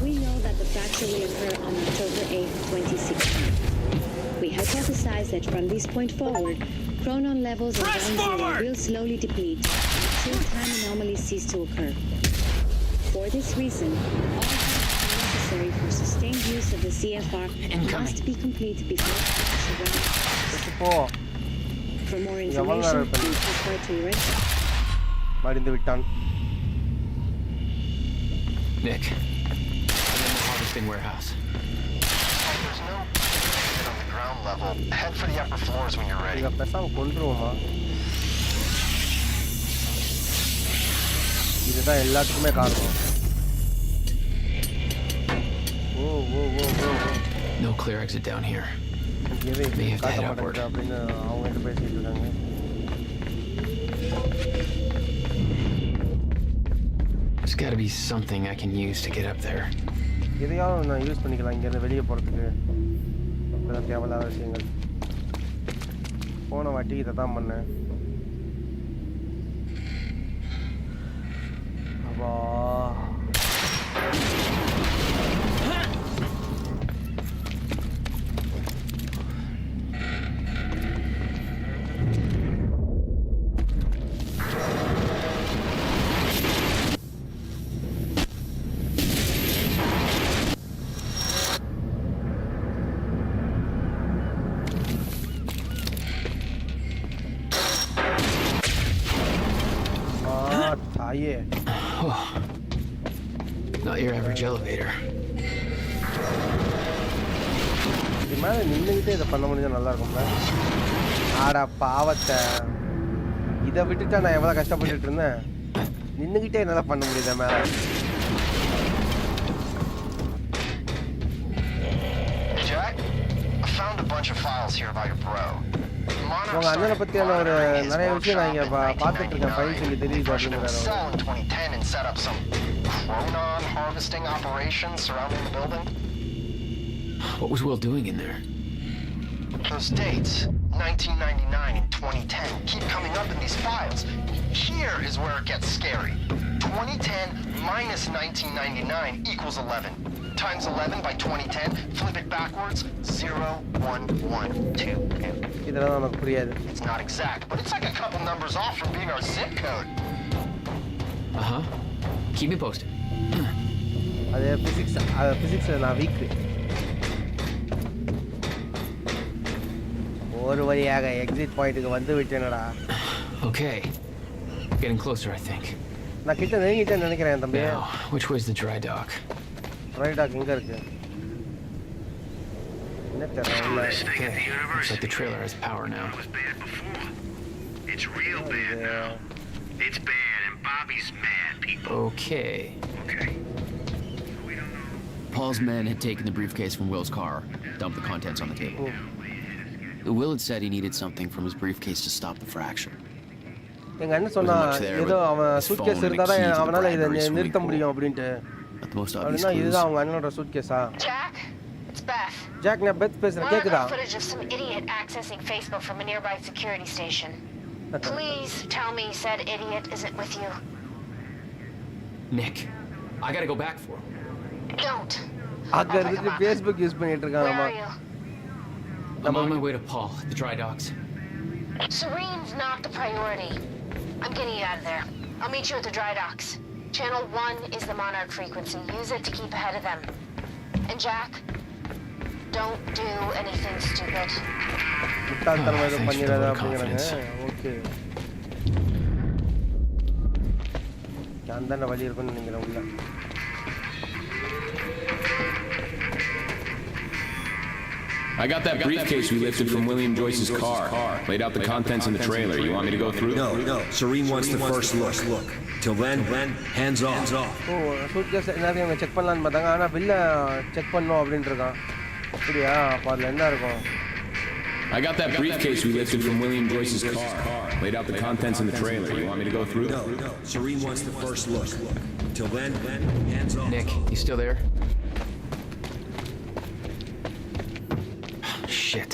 We know that the fracture will occur on October 8, 2016. We hypothesize that from this point forward, chronon levels in ground zero will slowly deplete until time anomalies cease to occur. For this reason, all tasks necessary for sustained use of the CFR must be complete before arrives. For more information, please refer to your
மடிந்து விட்டான்.
Nick, I'm in the harvesting warehouse.
There's no exit on the ground level. Head for the upper floors when you're ready.
இத பேசாம கொன்றுவோமா? இதுதான் எல்லாத்துக்குமே காரணம். ஓ.
No clear exit down here. May have to head upward.
அப்படின்னு அவங்க கிட்ட பேசிட்டு இருக்காங்க.
There's got to be something I can use to get up there.
எதையாவது நான் யூஸ் பண்ணிக்கலாம் இங்கேருந்து வெளியே போகிறதுக்கு. இதெல்லாம் தேவையில்லாத விஷயங்கள். போன வாட்டி இதை தான் பண்ணேன். அப்பா
Not your average elevator.
இது மேலே நின்றுக்கிட்டே இதை பண்ண முடிஞ்சா நல்லா இருக்கும்ல. ஆடா பாவத்தை, இதை விட்டுட்டா நான் எவ்வளோ கஷ்டப்பட்டுட்டு இருந்தேன். நின்றுக்கிட்டே என்னால் பண்ண முடியுதா மேலே.
Jack, I found a bunch of files here about your bro.
உங்கள் அண்ணனை பற்றியான ஒரு நிறைய விஷயம் நான் இங்கே பார்த்துட்டு இருக்கேன். ஃபைல்ஸ் இங்கே தெரியுது அப்படிங்கிறாரு.
in 2010 and set up some chronon harvesting operations surrounding the building.
What was Will doing in there?
Those dates, 1999 and 2010, keep coming up in these files. Here is where it gets scary. 2010 minus 1999 equals 11. Times 11 by 2010, flip it backwards, 01122.
இதெல்லாம் நமக்கு புரியாது.
It's not exact, but it's like a couple numbers off from being our zip code.
Uh-huh. Keep me posted.
அது physics நான் week. ஒரு வழியாக exit பாயிண்ட்டுக்கு வந்து விட்டேனடா.
Okay. Getting closer, I think.
நான் கிட்ட நெருங்கிட்டேன்னு நினைக்கிறேன் தம்பி.
Now, which way's the dry dock?
Dry dock எங்க இருக்கு? என்ன தெரியல.
Okay. Looks like the trailer has power now.
It was bad before. It's real bad now. It's bad, and Bobby's mad, people.
Okay.
Okay.
Paul's men had taken the briefcase from Will's car, dumped the contents on the table. Will had said he needed something from his briefcase to stop the fracture.
எங்க அண்ணன் சொன்னா ஏதோ அவன் suitcase இருந்தாதான் அவனால இதை நிறுத்த முடியும் அப்படின்ட்டு. அப்படின்னா இதுதான் அவங்க அண்ணனோட சூட்கேஸா?
Jack, it's Beth.
Jack, நான் பெத் பேசுறேன். கேக்குதா?
Footage of some idiot accessing Facebook from a nearby security station. Please tell me said idiot isn't with you.
Nick, I gotta go back for him.
Don't.
அங்க இருந்து Facebook use பண்ணிட்டு இருக்கானமா.
I'm on my way to Paul at the dry docks.
Serene's not the priority. I'm getting you out of there. I'll meet you at the dry docks. Channel 1 is the Monarch frequency. Use it to keep ahead of them. And Jack, don't do anything stupid.
முட்டாள்தனமா எதுவும் பண்ணிடாத அப்படிங்கிறாங்க. Okay. அந்த வழி இருக்குன்னு நினைக்கிறேன் உள்ள.
I got that briefcase we lifted from William Joyce's car. Laid out the contents in the trailer. You want me to go through?
No. Serene wants the first look. Till then, hands off.
O suitcase எல்லாத்தையும் அவங்க check பண்ணலான்னு பார்த்தாங்க. ஆனால் பில்லை check பண்ணோம் அப்படின்ட்டு இருக்கான். அப்படியா? அப்போ அதில் என்ன இருக்கும்?
I got that briefcase we lifted from William Joyce's car. Laid out the contents in the trailer. You want me to go through?
No. Serene wants the first look. Till then, hands off.
Nick, you still there? Shit.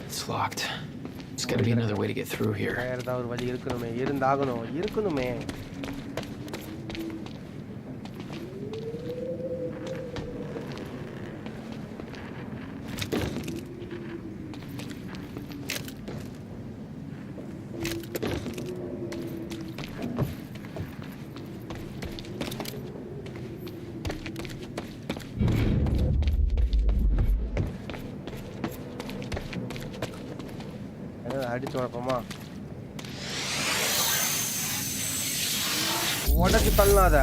It's locked. There's gotta be another way to get through here.
ஏதாவது ஒரு வழி இருக்கணுமே. அடிச்சு வரப்போமா? உடச்சு தள்ளாத.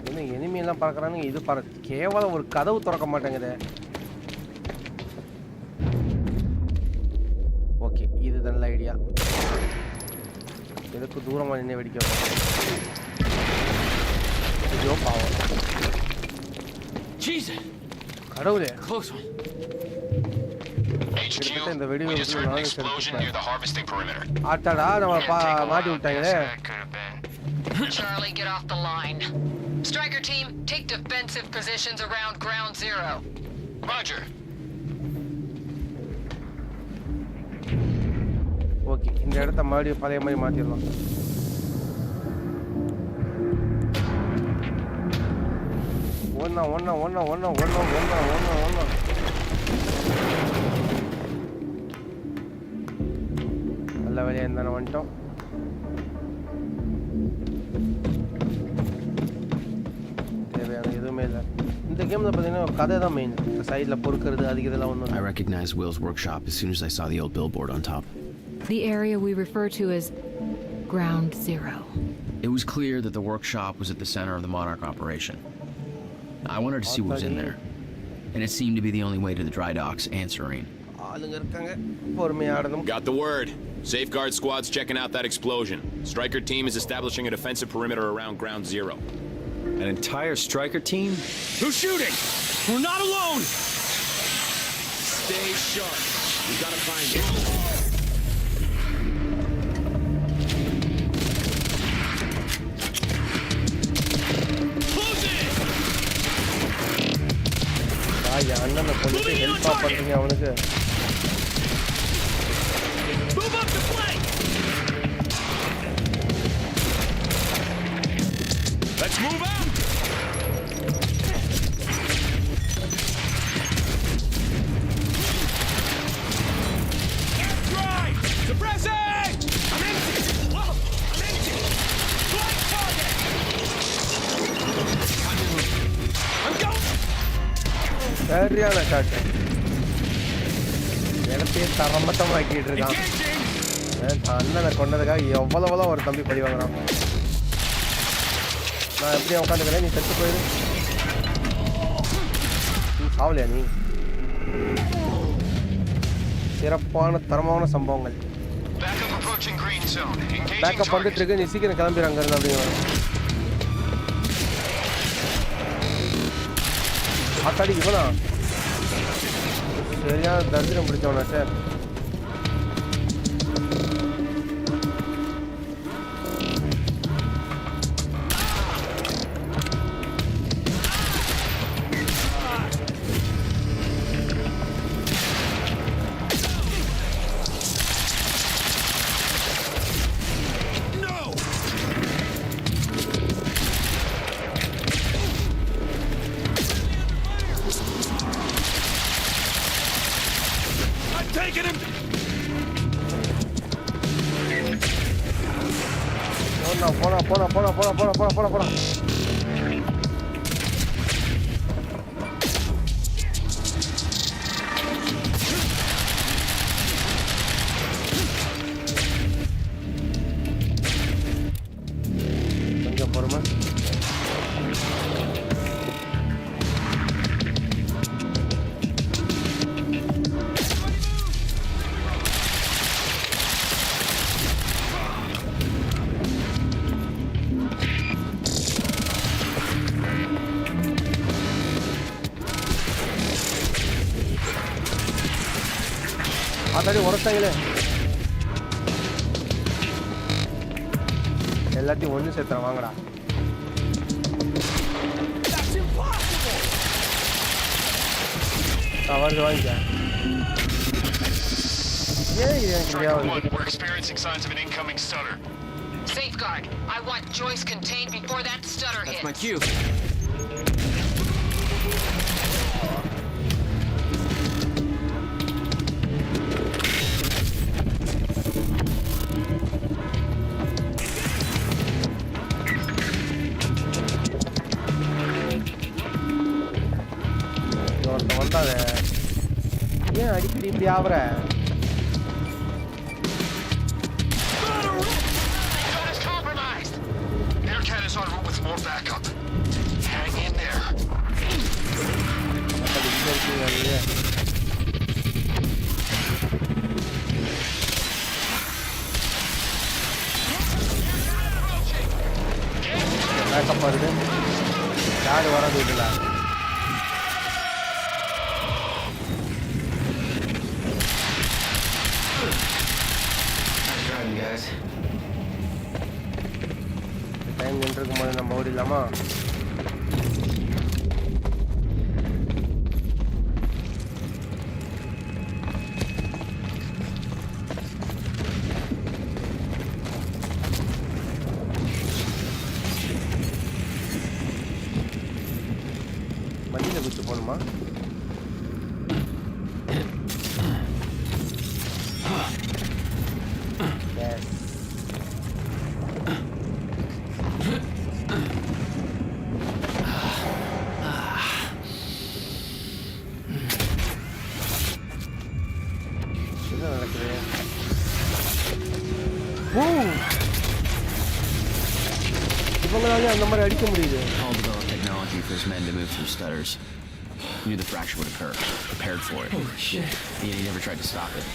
என்ன எனிமையெல்லாம் பறக்கிறானுங்க. இது கேவலம் ஒரு கதவு திறக்க மாட்டேங்குது. ஓகே, இது நல்ல ஐடியா. எதுக்கு தூரமாக நின்று வெடிக்க ஐயோ பாவம். கடவுளே.
HQ, we just heard an explosion near the harvesting perimeter.
ஆட்டாடா நம்ம மாட்டி விட்டாங்களே.
Charlie, get off the line. Striker team, take defensive positions around ground zero.
Roger.
Okay, இந்த இடத்த மறுபடியும் பழைய மாதிரி மாத்திடலாம். ஒன்னா நல்ல வேலையா இருந்தானே வந்துட்டோம். தேவையான எதுவுமே இல்லை இந்த கேம்ல. பார்த்தீங்கன்னா கதை தான் மெயின். சைடில் பொறுக்கிறது அதுக்கு இதெல்லாம் ஒன்றும்.
I recognized Will's workshop as soon as I saw the old billboard on top.
The area we refer to as Ground Zero.
It was clear that the workshop was at the center of the Monarch operation. I wanted to see what was in there, and it seemed to be the only way to the dry docks and Serene.
Got the word. Safeguard squad's checking out that explosion. Striker team is establishing a defensive perimeter around Ground Zero.
An entire Striker team?
Who's shooting? We're not alone!
Stay sharp. We gotta find it.
அண்ணனை கொண்டு ஹெல்ப்பா பண்றீங்க அவனுக்கு.
Move up the flank! Let's move out! Get dry! Suppressing! I'm empty! Whoa! I'm empty! Flank target! I'm going!
சரியான shot. இடத்தையே தரமட்டமாக்கிட்டு இருக்கான். அண்ணனை கொண்டதுக்காக எவ்வளோ ஒரு தம்பி பழி வாங்குறான். நான் எப்படியா உட்காந்துக்கிறேன், நீ செத்து போயிரு. நீ சாவலையா நீ? சிறப்பான தரமான சம்பவங்கள். பேக்கப் வந்துட்டு இருக்கு, நீ சீக்கிரம் கிளம்பிடு அங்க இருந்து அப்படிங்கிற. ஆத்தாடி இவனா சரியான தரித்திரம் பிடிச்சவனா சார். போனா கொஞ்சம் பொறுமை. ஆத்தாடி உரத்தாங்களே, எல்லாத்தையும் ஒன்று சேர்த்துறேன் வாங்கடா. வருது வாங்கிக்க. ஏன்
We're experiencing signs of an incoming stutter.
Safeguard. I want Joyce contained before that stutter hits.
That's my cue.
வந்தாத ஏன் அடிக்கடி இப்படி ஆவற? பேக்கப் வருது, யாரு வரது இல்ல. டைம் நின்றுக்கும் போது நம்ம ஓடிடலாமா? வண்டியில் குச்சி போகணுமா? இவங்களாலே அந்த மாதிரி அடிக்க முடியுது.
All developed technology for his men to move through stutters. He knew the fracture would occur, prepared for it.
Holy shit.
He never tried to stop it.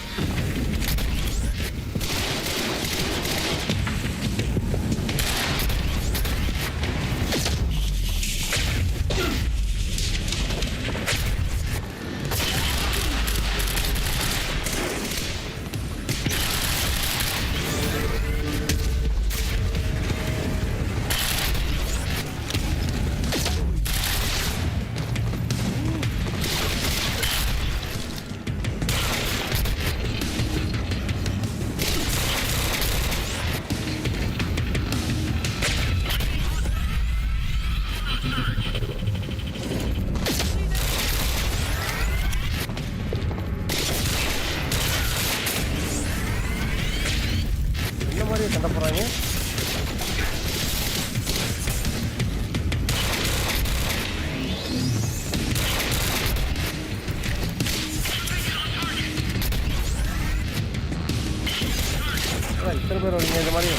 பேர் வரீங்க இந்த மாதிரி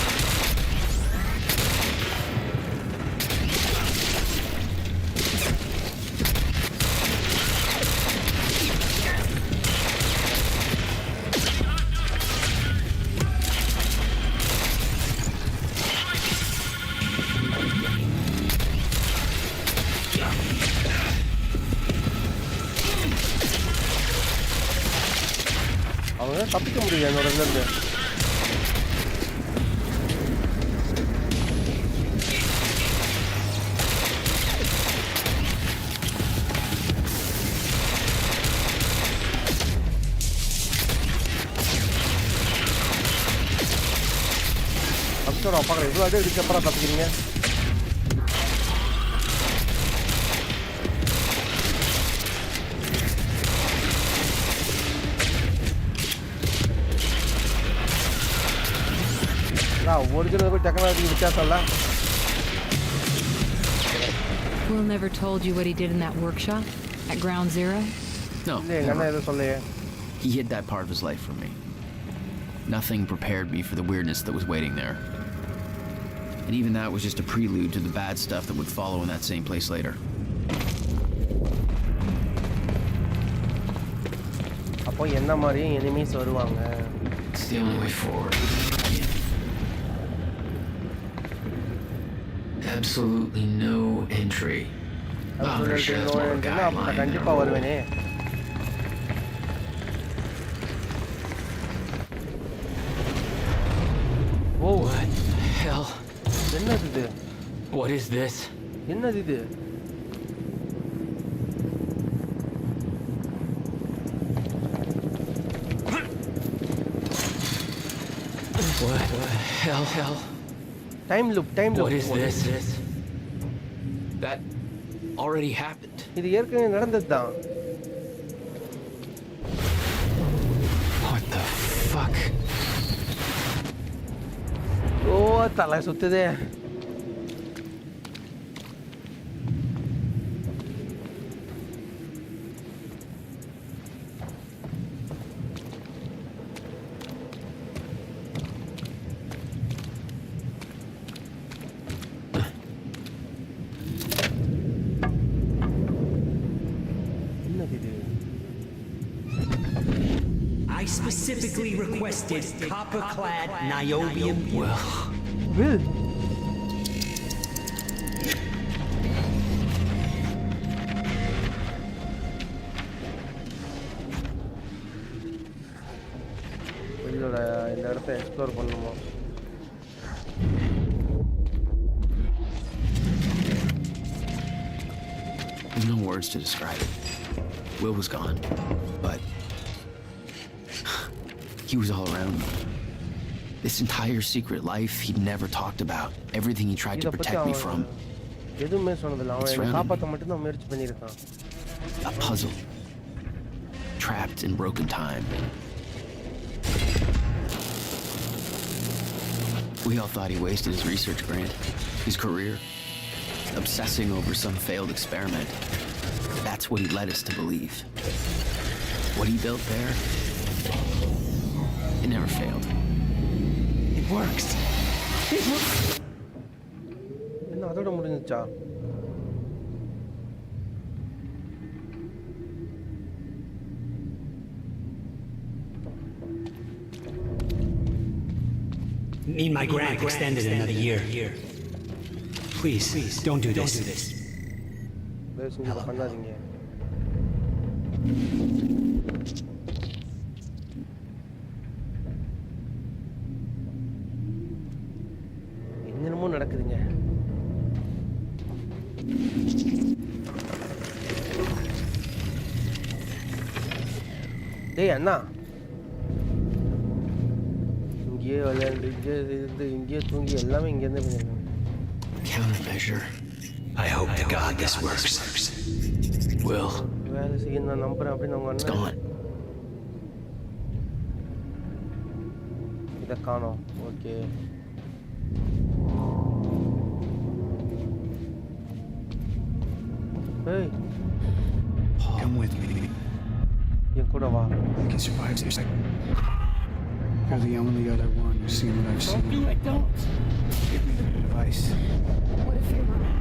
அவங்க தப்பிக்க முடியல என்னோட இருந்து தப்பிச்சோட அப்பாங்க இவ்வளோ அடி இதுக்கப்புறம் தப்பிக்கிறீங்க ஒரிஜினல் டெக்னாலஜி வித்தியாசம் இல்ல
Will never told you what he did in that workshop at Ground Zero?
No.
Never.
He hid that part of his life from me. Nothing prepared me for the weirdness that was waiting there. And even that was just a prelude to the bad stuff that would follow in that same place later.
அப்போ என்ன மாதிரி enemies வருவாங்க.
It's the only way forward. Absolutely no entry.
கண்டிப்பா வருவேனே.
Oh, what the hell?
என்னது இது?
What is this?
என்னது இது?
What the hell?
Time loop.
What is this? That already happened.
இது ஏற்கனவே நடந்ததுதான்.
What the fuck?
ஓ தலை சுத்துதே.
I specifically requested copper-clad niobium.
Will. இல்லோட இந்த இடத்தை எக்ஸ்ப்ளோர் பண்ணுவோம்.
There's no words to describe it. Will was gone, but he was all around me. This entire secret life he'd never talked about. Everything he tried to protect me from.
எதுமே சொன்னதில்லை. அவன் காப்பாத்த மட்டும் தான் முயற்சி பண்ணிருக்கான்.
A puzzle. Trapped in broken time. We all thought he wasted his research grant, his career, obsessing over some failed experiment. That's what he led us to believe. What he built there, it never failed. It works. It works.
என்ன அதோட முடிஞ்சுச்சா?
Need my grant extended another year. Please, don't do this.
பண்ணாதீங்க. என்னென்னமோ நடக்குதுங்க. டேய் அண்ணா, இங்கேயே விளையாண்டு இங்கேயே தூங்கி எல்லாமே இங்கேருந்து பண்ணிருக்காங்க.
Countermeasure.
I hope to God this works.
Will.
வேலை செய்ய நான் நம்புறேன் அப்படின்னு அவங்க அண்ணன். இதை காணோம். Okay. Hey.
Come with me.
என் கூட வா.
I can survive this.
You're the only other one who's seen what I've seen.
Don't do it, don't.
Give me the device.
What if you're wrong?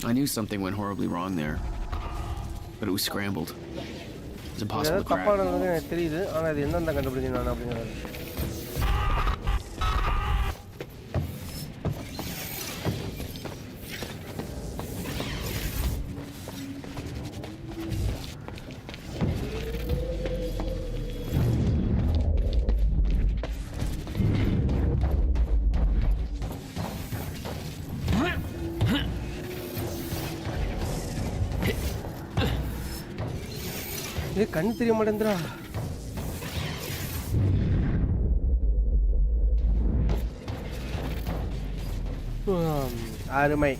I knew something went horribly wrong there, but it was scrambled. It was impossible to crack.
தப்பா நடந்தது எனக்கு தெரியுது ஆனா அது என்னன்னு கண்டுபிடிக்கணும் நான் அப்படிங்கிறது. இது கண்ணு தெரிய மாட்டேங்குதுடா. அருமை.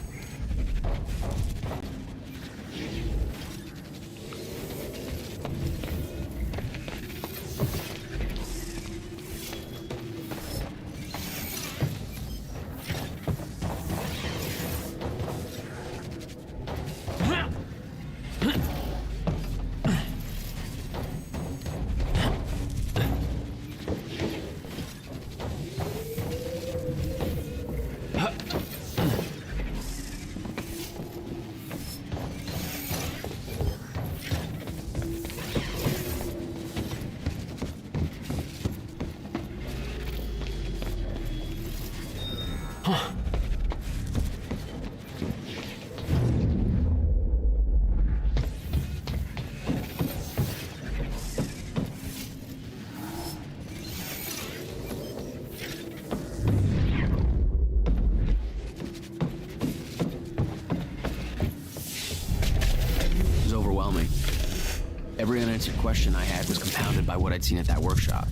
Every unanswered question I had was compounded by what I'd seen at that workshop.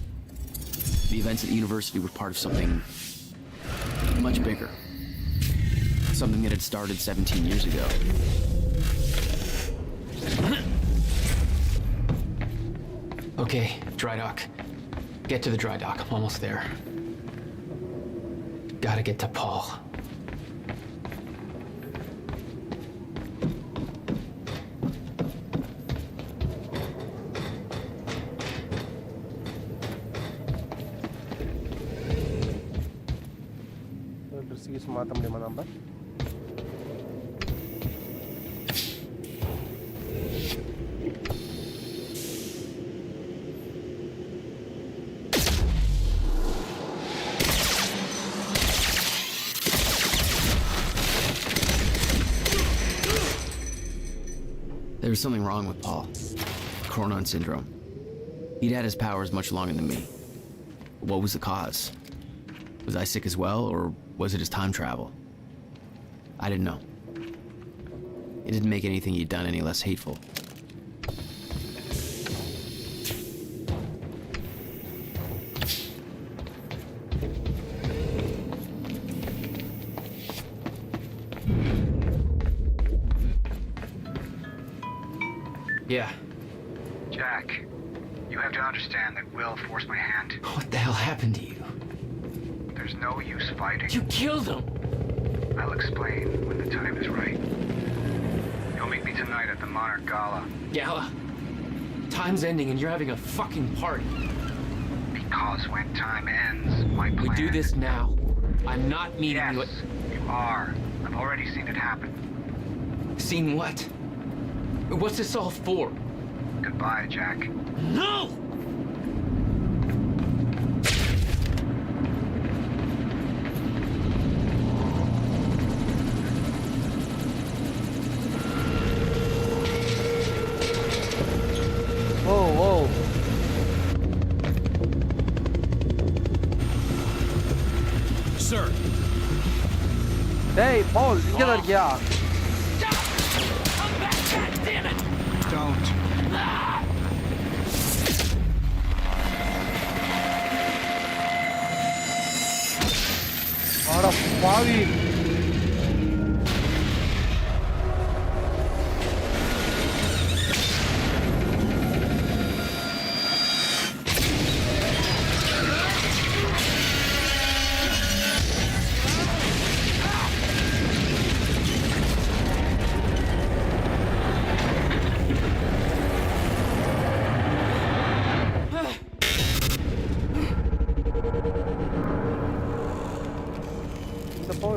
The events at the university were part of something much bigger. Something that had started 17 years ago.
Okay, dry dock. Get to the dry dock. I'm almost there. Gotta get to Paul.
மாற்ற முடியுமா நம்ம?
There was something wrong with Paul. Cronon syndrome. He'd had his powers much longer than me. What was the cause? Was I sick as well, or was it his time travel? I didn't know. It didn't make anything he'd done any less hateful.
Yeah.
Jack, you have to understand that Will forced my hand.
What the hell happened to you?
There's no use fighting.
You killed him!
I'll explain when the time is right. You'll meet me tonight at the Monarch Gala.
Gala? Time's ending and you're having a fucking party.
Because when time ends, my plan...
We do this now. I'm not meeting you at...
you are. I've already seen it happen.
Seen what? What's this all for?
Goodbye, Jack.
No!
Sir.
Hey, Paul, இங்க தான் இருக்கியா?
Come back, God damn it!
Don't.
அட பாவி.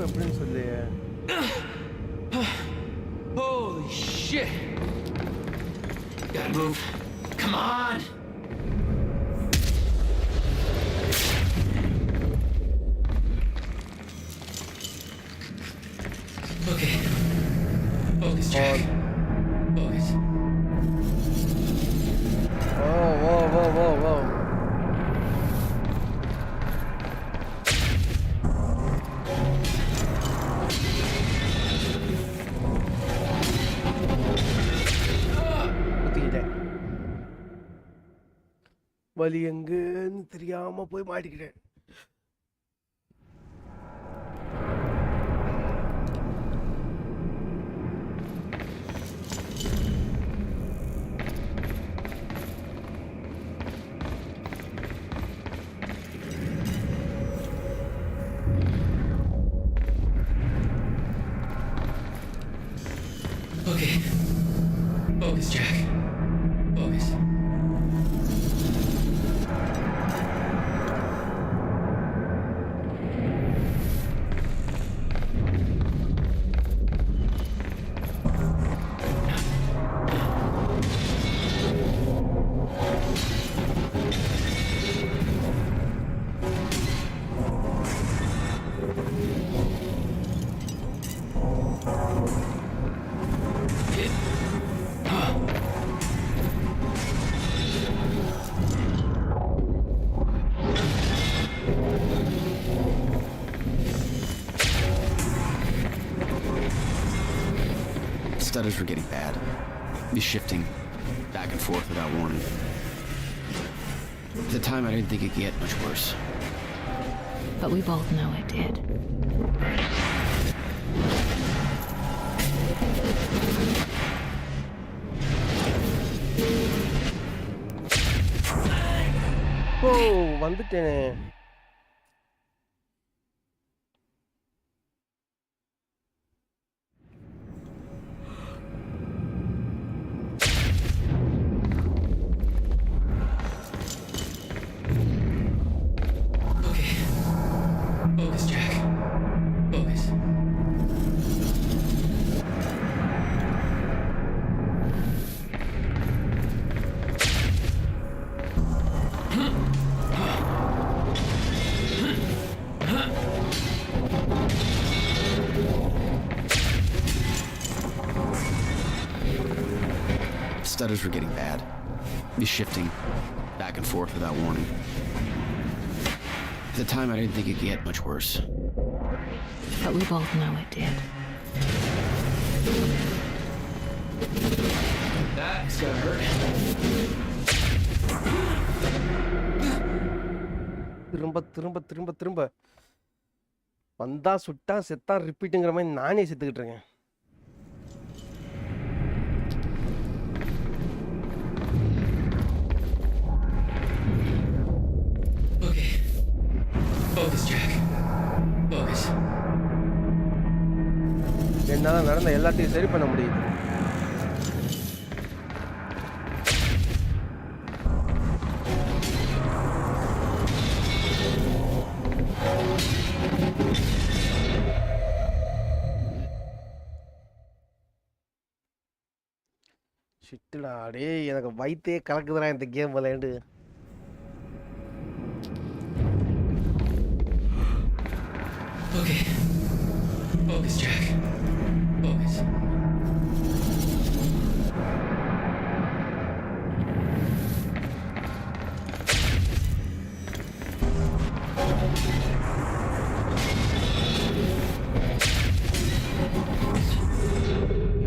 எப்படின்னு சொல்லியே.
Holy shit! Gotta move. Come on! Okay. Focus, Jack. Focus.
Whoa. வலி எங்கன்னு தெரியாம போய் மாட்டிக்கிட்டேன்.
Okay. Focus, Jack. Focus.
Stutters were getting bad. Be shifting back and forth without warning. At the time, I didn't think it'd get much worse.
But we both know it did.
வந்துட்டேனே.
Focus, Jack. Focus.
Stutters were getting bad. Be shifting back and forth without warning. At the time, I didn't think it'd get much worse.
But we both know it did.
That's gonna hurt.
திரும்ப வந்தா சுட்டா செத்தா ரிப்பீட்டுங்கிற மாதிரி நானே செத்துக்கிட்டு இருக்கேன்.
Okay. Focus, Jack. Focus.
என்னால நடந்த எல்லாத்தையும் சரி பண்ண முடியுது. ஷிட்டுடா டேய், எனக்கு வயித்தே கலக்குதுடா இந்த கேம் விளையாண்டு.
Okay. Focus, Jack. Focus.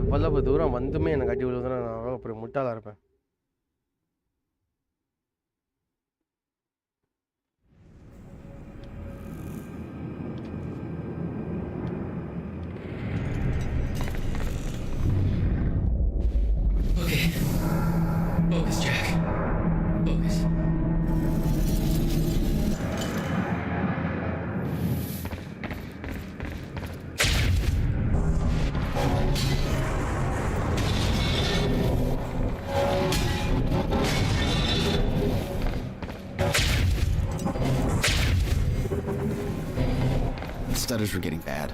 இவ்வளவு தூரம் வந்துமே எனக்கு அடி விழுதுன்னா நான் அப்படி முட்டாளா இருப்பேன்.
Okay. Focus, Jack. Focus.
stutters were getting bad.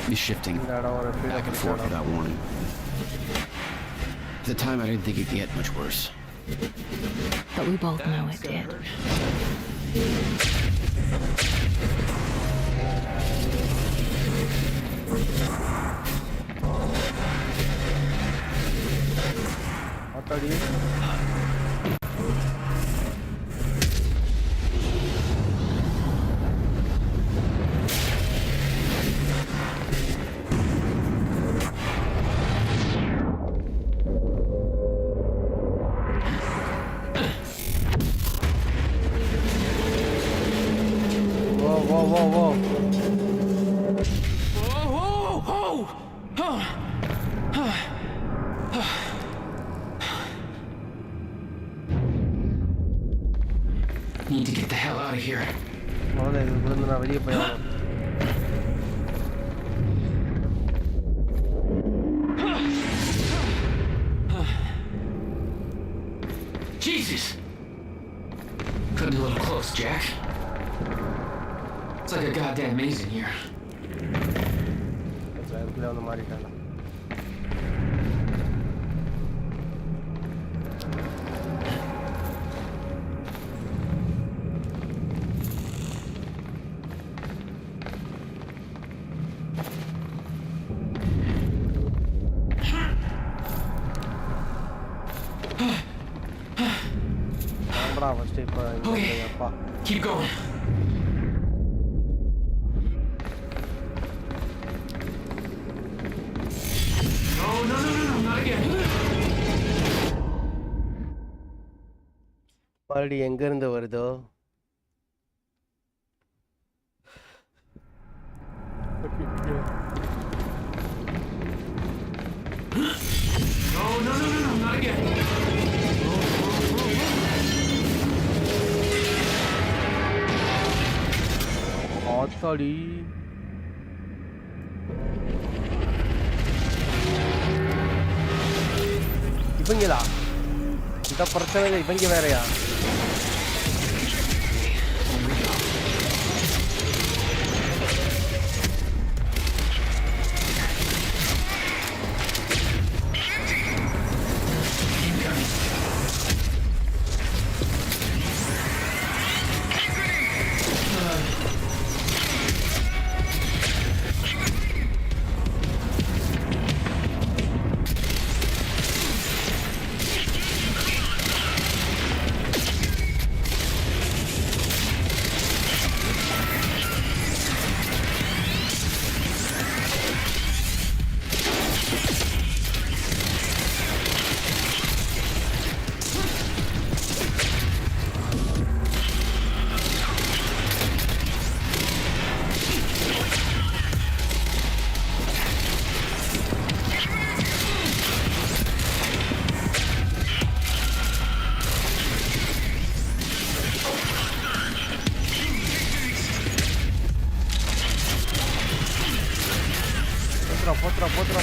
He's shifting back and forth without warning. At the time, I didn't think it could get much worse.
But we both know it did.
Need to get the hell out of here. Jesus! Cutting a little close, Jack. It's like a goddamn maze in here. Okay, keep going. No, not again.
மறுபடி எங்க இருந்து வருதோ
No, not again.
ஆத்தாடி இவங்களா இந்த பிரச்சனை இவங்க வேறயா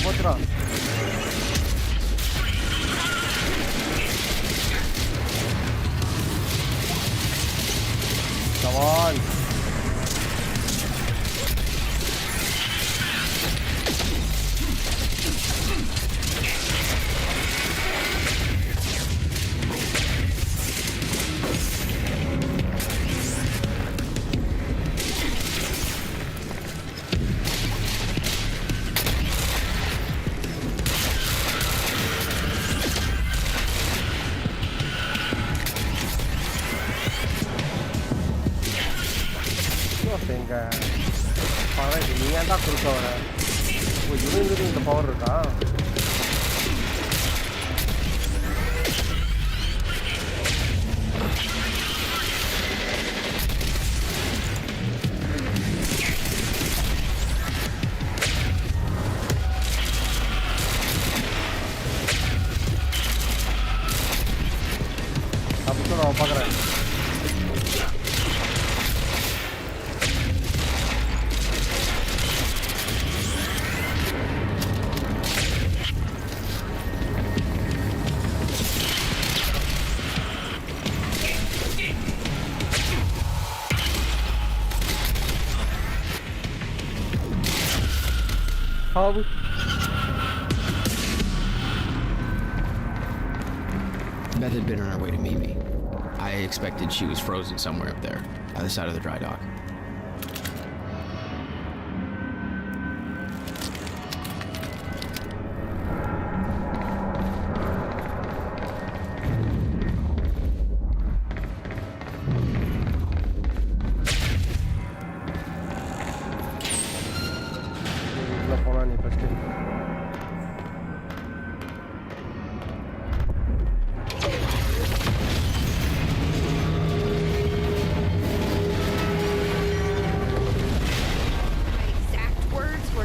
Potra. Come on. இந்த பவர் இருக்கா அப்போ நான் பார்க்குறேன் சாவு.
Beth had been on her way to meet me. I expected she was frozen somewhere up there, by the side of the dry dock.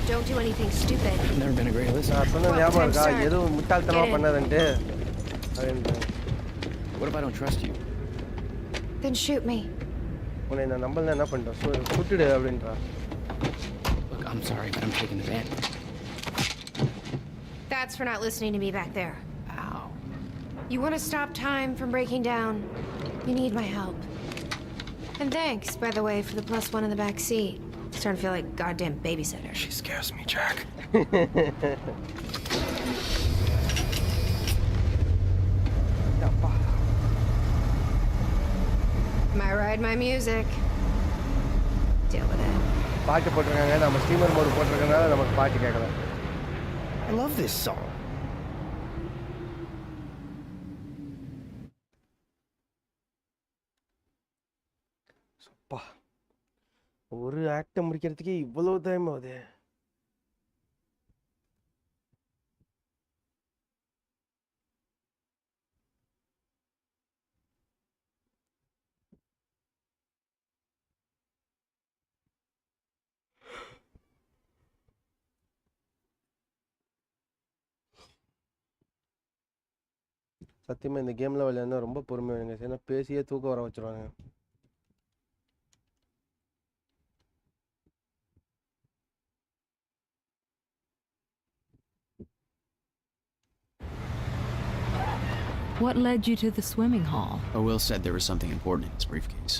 Don't do anything stupid.
Never been a great listener. What if I don't trust you?
Then shoot me.
Look,
I'm sorry, but I'm taking the van.
That's for not listening to me back there.
Ow.
You want to stop time from breaking down? You need my help. And thanks, by the way, for the +1 in the back seat. Starting to feel like a goddamn babysitter.
She scares me, Jack.
My ride, my music. Deal with it.
I love this song.
ஒரு act முடிக்கிறதுக்கே இவ்வளவு time ஆகுது. சத்தியமா இந்த கேம்ல விளையாடுனா ரொம்ப பொறுமை வேணுங்க. ஏன்னா பேசியே தூக்கம் வர வச்சிருவாங்க.
What led you to the swimming hall?
Will said there was something important in his briefcase.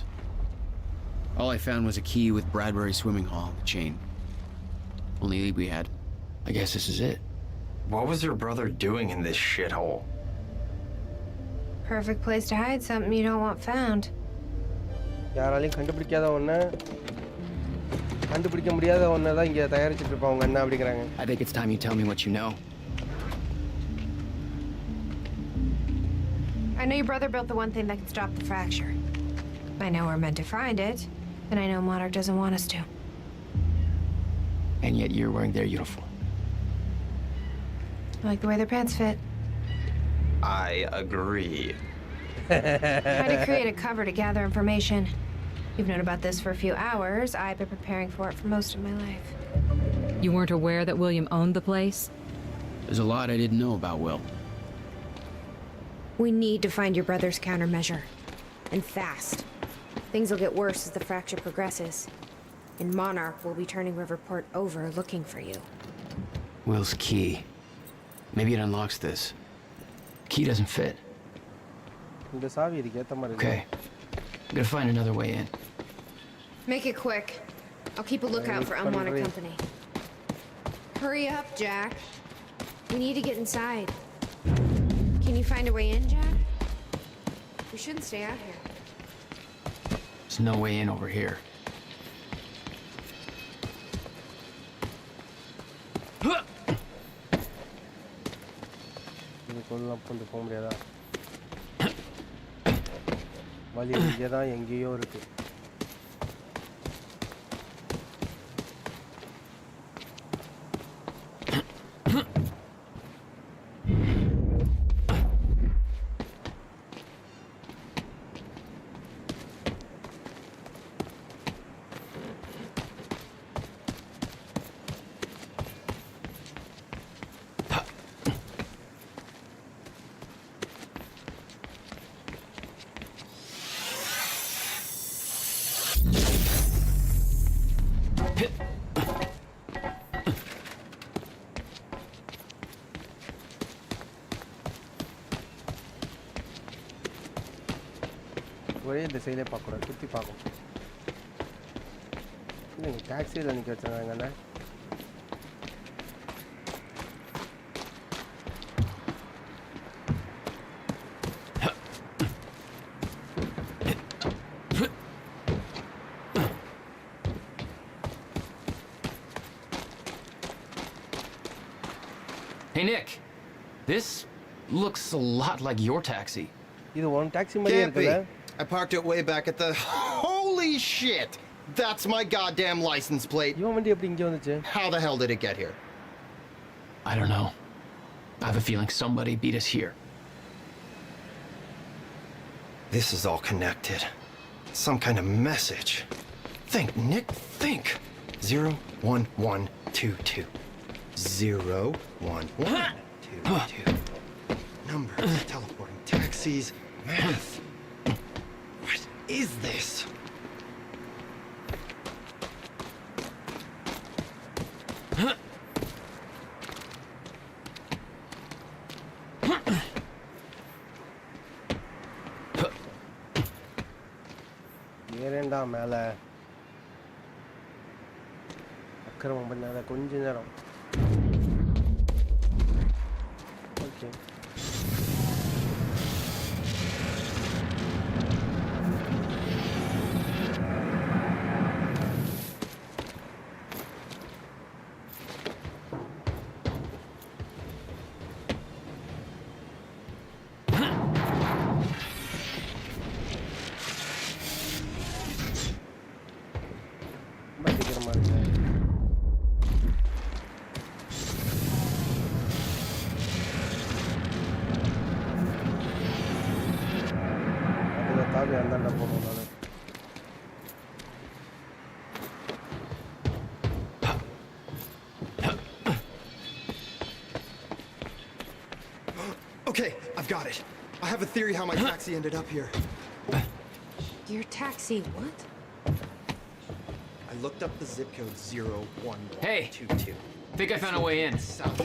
All I found was a key with Bradbury Swimming Hall on the chain. Only lead we had. I guess this is it.
What was your brother doing in this shithole?
Perfect place to hide something you don't want found.
யாராலையும் கண்டுபிடிக்காத ஒண்ணு கண்டுபிடிக்க முடியாத ஒண்ணு தான் இங்க தயாரிச்சிட்டு இருப்பாங்க அண்ணா அப்படிங்கறாங்க.
I think it's time you tell me what you know.
I know your brother built the one thing that can stop the fracture. I know we're meant to find it, and I know Monarch doesn't want us to.
And yet you're wearing their uniform.
I like the way their pants fit.
I agree.
I had to create a cover to gather information. You've known about this for a few hours. I've been preparing for it for most of my life.
You weren't aware that William owned the place?
There's a lot I didn't know about Will.
We need to find your brother's countermeasure. And fast. Things will get worse as the fracture progresses. And Monarch will be turning Riverport over looking for you.
Will's key. Maybe it unlocks this. Key doesn't fit. Okay. I'm gonna find another way in.
Make it quick. I'll keep a lookout for unwanted company. Hurry up, Jack. We need to get inside. Can you find a way in, Jack? We shouldn't stay out here.
There's no way in over here.
போக முடியாதா? வழி இங்கதான் எங்கேயோ இருக்கு. ஒரே திசையிலே பார்க்கக்கூடாது, சுற்றி பார்க்கணும். இல்லைங்க டாக்ஸியில் நிற்க வச்சுருக்காங்கண்ணே.
Hey, Nick. This looks a lot like your taxi.
இது one taxi மாதிரியே
Can't be.
இருக்குல்ல?
I parked it way back at the... Holy shit! That's my goddamn license plate.
இவன் வண்டி எப்படி இங்க வந்துச்சு?
How the hell did it get here?
I don't know. I have a feeling somebody beat us here.
This is all connected. Some kind of message. Think, Nick, think. 01122. 01122. Numbers, teleporting taxis, math. What is this?
ஏறேண்டா மேல அக்கிரமம் பண்ணாத கொஞ்ச நேரம். Okay
Okay, I've got it. I have a theory how my taxi ended up here.
Your taxi, what?
I looked up the zip code 01122.
Hey, think I found a way in.
South.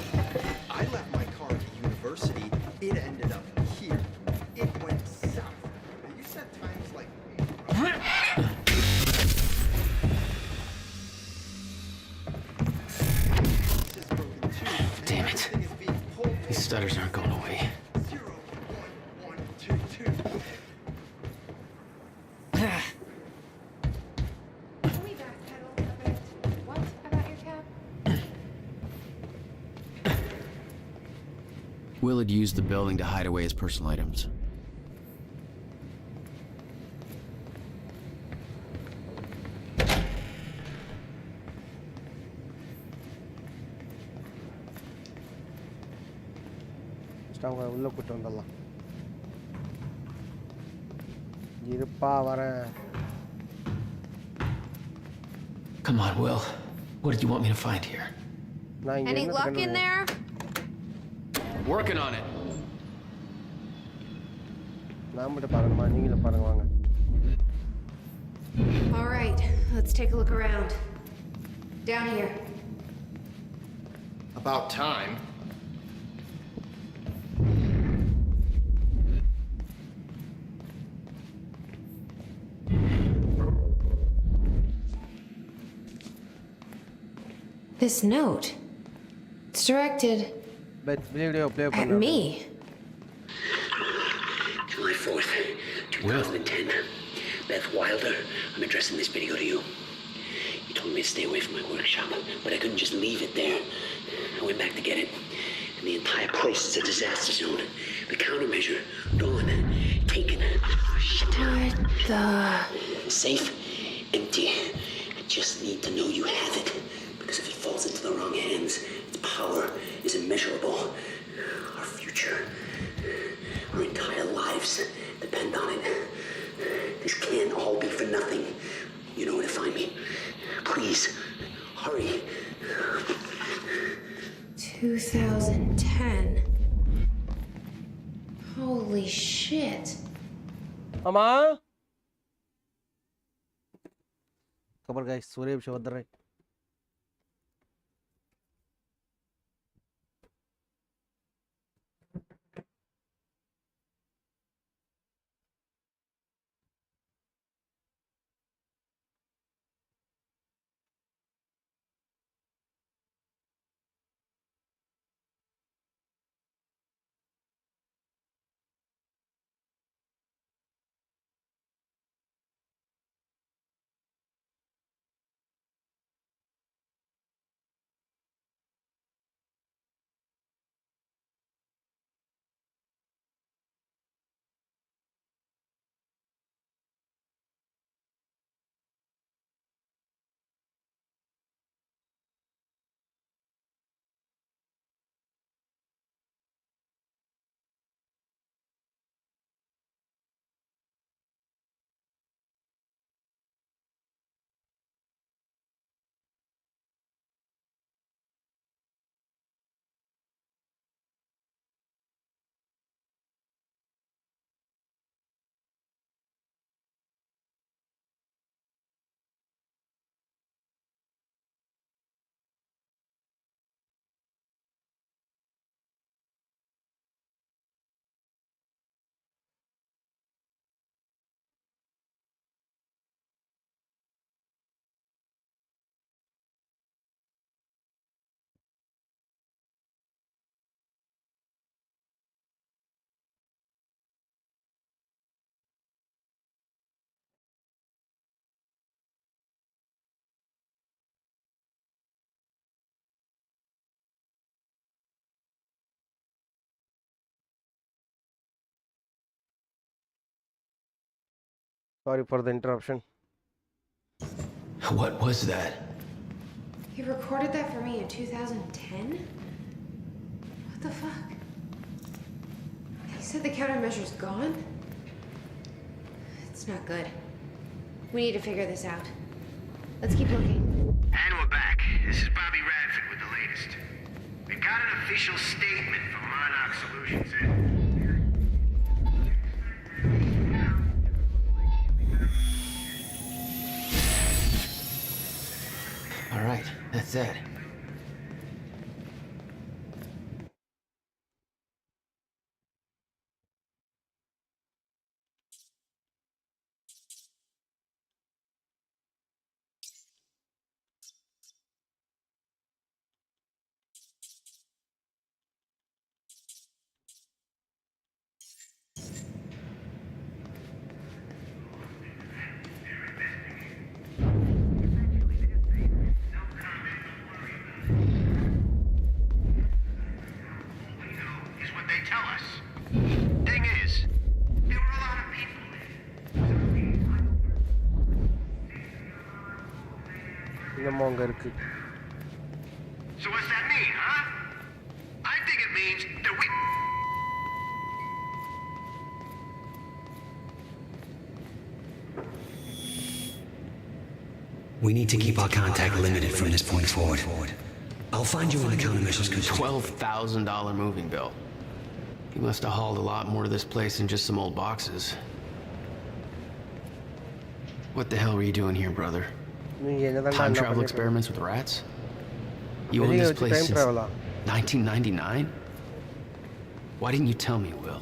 I left my car at the university. It ended up here. It went south. Now you said times like...
Damn it. These stutters aren't going away.
Will had used the building to hide away his personal items.
அவங்க உள்ள கூட்டு வந்துடலாம். இருப்பா வரேன்.
Come on, Will. What did you want me to find here?
Any luck in there?
Working on it.
நான் மட்டும் பாருங்கம்மா, நீங்களும் பாருங்க வாங்க.
All right, let's take a look around. Down here.
About time.
This note. It's directed at me.
July 4th, 2010. Beth Wilder, I'm addressing this video to you. You told me to stay away from my workshop, but I couldn't just leave it there. I went back to get it, and the entire place is a disaster zone. The countermeasure, gone, taken. Shut down.
What the...
Safe, empty. I just need to know you have it, because if it falls into the wrong hands, its power is immeasurable. Our future, our entire lives depend on it. This can't all be for nothing. You know where to find me. Please, hurry.
2010. Holy shit.
अमा खबर guys Surya विश्ववदर Sorry for the interruption.
What was that?
You recorded that for me in 2010? What the fuck? You said the countermeasure's gone? It's not good. We need to figure this out. Let's keep looking.
And we're back. This is Bobby Radford with the latest. We got an official statement from Monarch Solutions in.
All right, that's it.
அங்க இருக்கு.
So what's that mean, huh? I think it means that
we need to keep our contact limited from this point forward. I'll find you in the countermeasures control.
$12,000 moving bill. He must have hauled a lot more to this place than just some old boxes. What the hell were you doing here, brother? Time travel experiments with rats? You own this place since 1999? Why didn't you tell me, Will?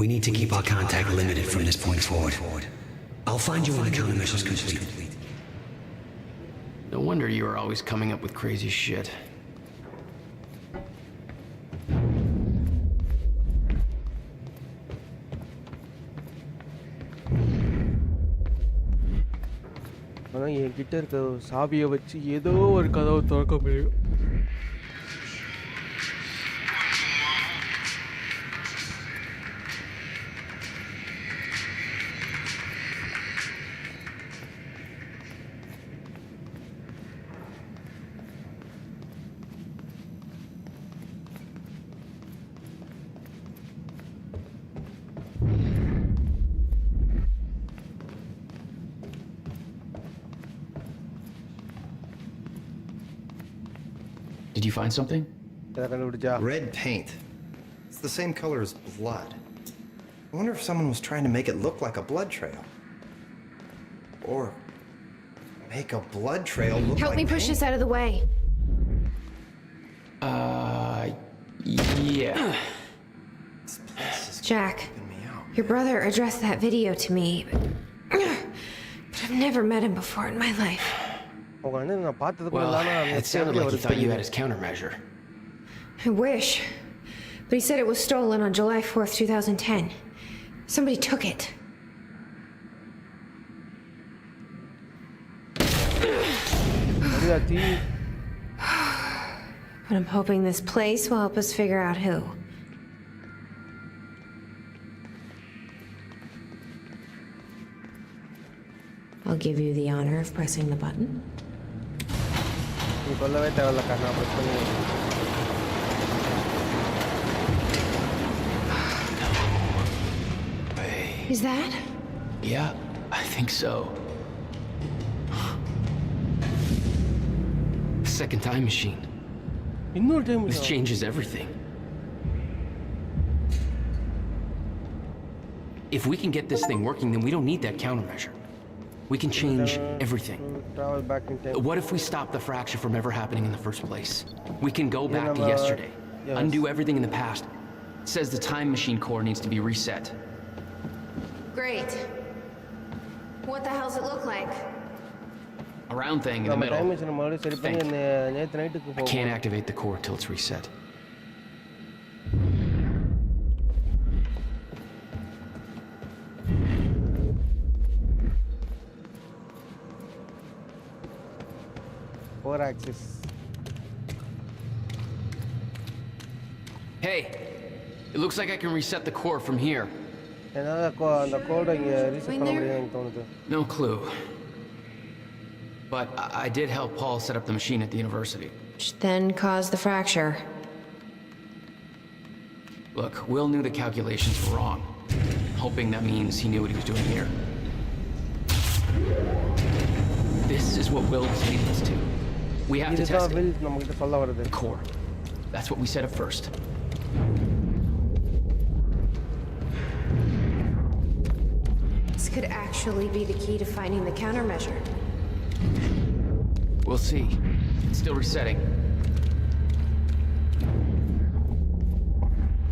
We need to keep our contact limited from this point forward. I'll find you when the countermeasures complete.
No wonder you were always coming up with crazy shit.
ஆனா என்கிட்ட இருக்க சாவியை வச்சு ஏதோ ஒரு கதவை திறக்க முடியும்.
Did you find something?
Red paint. It's the same color as blood. I wonder if someone was trying to make it look like a blood trail. Or make a blood trail look
Help
like
me push
paint.
this out of the way.
Yeah.
Jack, your brother addressed that video to me, but I've never met him before in my life.
Well, it sounded like he thought you had his countermeasure.
I wish. But he said it was stolen on July 4th, 2010. Somebody took it. But I'm hoping this place will help us figure out who. I'll give you the honor of pressing the button. Is that?
Yeah, I think so. Second time machine. This changes everything. If we can get this thing working, then we don't need that countermeasure. We can change everything. What if we stop the fracture from ever happening in the first place? We can go back to yesterday, undo everything in the past. It says the time machine core needs to be reset.
Great. What the hell's it look like?
A round thing in the
நம்ம
middle.
Time மிஷினை மறுபடியும் சரி பண்ணி நேற்று நைட்டுக்கு
I can't
போகும்.
activate the core till it's reset.
Four axis.
Hey, it looks like I can reset the core from here.
என்னால அந்த கோடை இங்கே ரீசெட் பண்ண முடியும்னு எனக்கு தோணுது.
No clue. But I did help Paul set up the machine at the university.
Which then caused the fracture.
Look, Will knew the calculations were wrong. Hoping that means he knew what he was doing here. This is what Will was leading us to. We have to test it. The core. That's what we said at first.
This could actually be the key to finding the countermeasure.
We'll see. It's still resetting.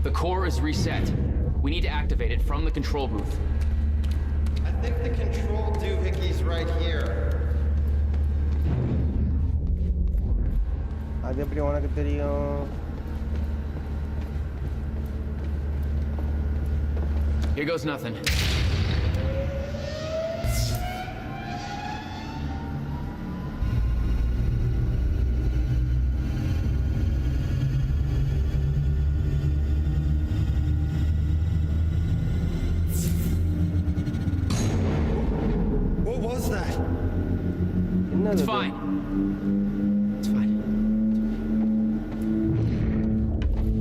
The core is reset. We need to activate it from the control booth.
I think the control doohickey's right here.
அது எப்படி உனக்கு தெரியும்?
Here goes nothing.
What was that?
It's fine. It's fine.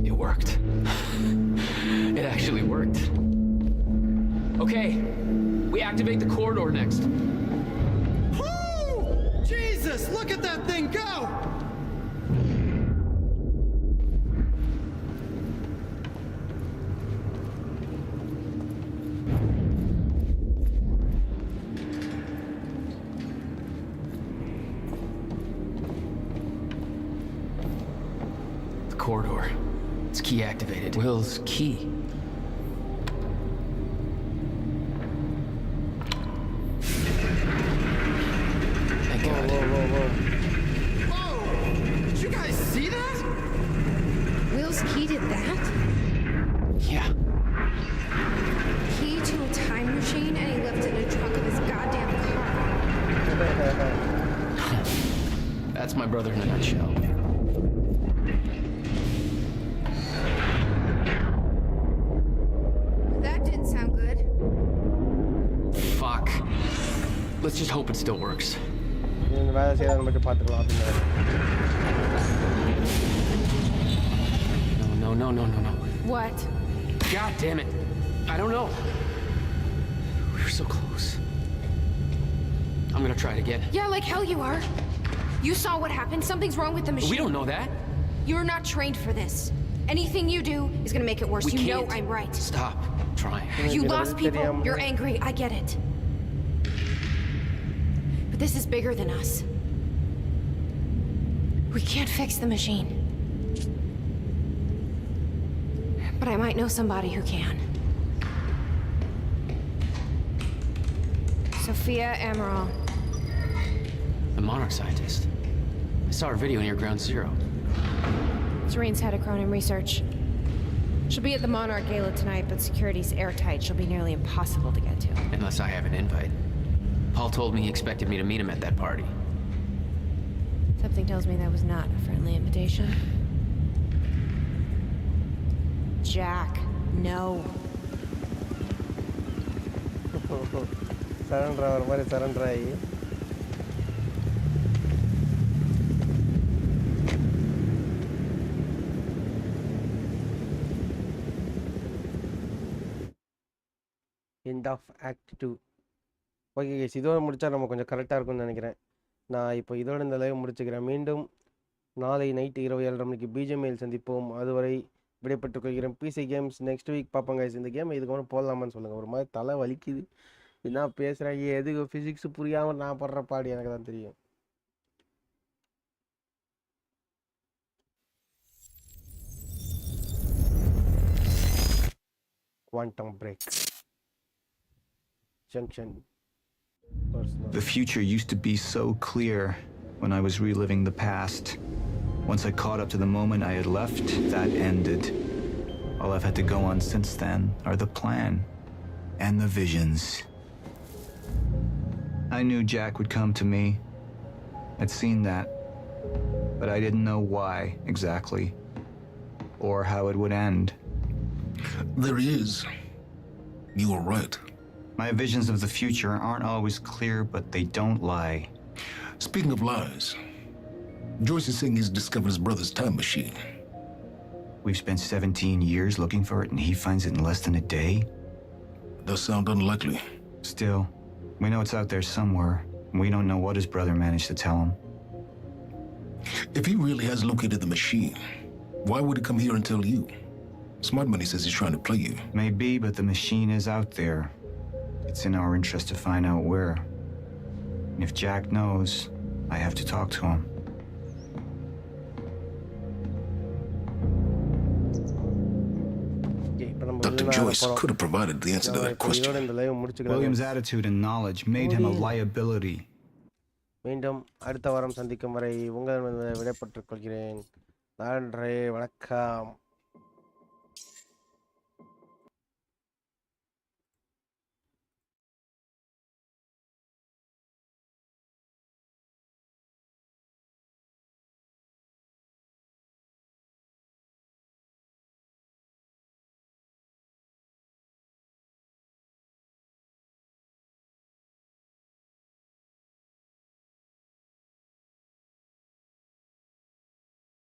It worked. It actually worked. Okay, we activate the corridor next.
Woo! Jesus, look at that thing go!
The corridor. It's key activated. Will's key. Thank God.
Whoa! Did you guys see that?
Will's key did that?
Yeah.
Key to a time machine, and he left it in the trunk of his goddamn car.
That's my brother in a nutshell.
That didn't sound good.
Fuck. Let's just hope it still works.
இந்த வேலை செய்யறத மட்டும் பார்த்துக்கலாம் அப்படின்னு.
No.
What?
God damn it. I don't know. We were so close. I'm gonna try it again.
Yeah, like hell you are. You saw what happened. Something's wrong with the machine.
We don't know that.
You're not trained for this. Anything you do is gonna make it worse.
We
You know
can't.
I'm right.
Stop trying.
You lost people. You're angry. I get it. But this is bigger than us. We can't fix the machine. But I might know somebody who can. Sophia Amaral.
The Monarch scientist. I saw her video near Ground Zero.
Serene's head of Cronin Research. She'll be at the Monarch Gala tonight, but security's airtight. She'll be nearly impossible to get to.
Unless I have an invite. Paul told me he expected me to meet him at that party.
Something tells me that was not a friendly invitation. Jack, no.
Surrender ஆகிற மாதிரி surrender ஆகி end of act 2. Okay guys, இதோட முடித்தா நம்ம கொஞ்சம் கரெக்டாக இருக்கும்னு நினைக்கிறேன். நான் இப்போ இதோட இந்த லைவ் முடிச்சுக்கிறேன். மீண்டும் நாளை நைட்டு 27:30 மணிக்கு பிஜிஎம்ஐயில் சந்திப்போம். அதுவரை விடைபெற்றுக் கொள்கிறேன். பிசி கேம்ஸ் நெக்ஸ்ட் வீக் பார்ப்போம் கைஸ். இந்த கேம் இதுக்கு போடலாமான்னு சொல்லுங்கள். ஒரு மாதிரி தலை வலிக்குது. என்ன பேசுகிறாங்க, எதுக்கு ஃபிசிக்ஸ் புரியாமல் நான் படுற பாடு எனக்கு தான் தெரியும். Quantum break junction.
The future used to be so clear when I was reliving the past. Once I caught up to the moment I had left, that ended. All I've had to go on since then are the plan and the visions. I knew Jack would come to me. I'd seen that. But I didn't know why exactly, or how it would end.
There he is. You were right.
My visions of the future aren't always clear, but they don't lie.
Speaking of lies, Joyce is saying he's discovered his brother's time machine.
We've spent 17 years looking for it, and he finds it in less than a day?
Does sound unlikely.
Still, we know it's out there somewhere, and we don't know what his brother managed to tell him.
If he really has located the machine, why would he come here and tell you? Smart Money says he's trying to play you.
Maybe, but the machine is out there. It's in our interest to find out where. And if Jack knows, I have to talk to him.
Dr. Joyce could have provided the answer to that question.
William's attitude and knowledge made him a liability.
மீண்டும் அடுத்த வாரம் சந்திக்கும் வரை உங்கள் விடைபெற்றுக் கொள்கிறேன். நன்றி, வணக்கம்.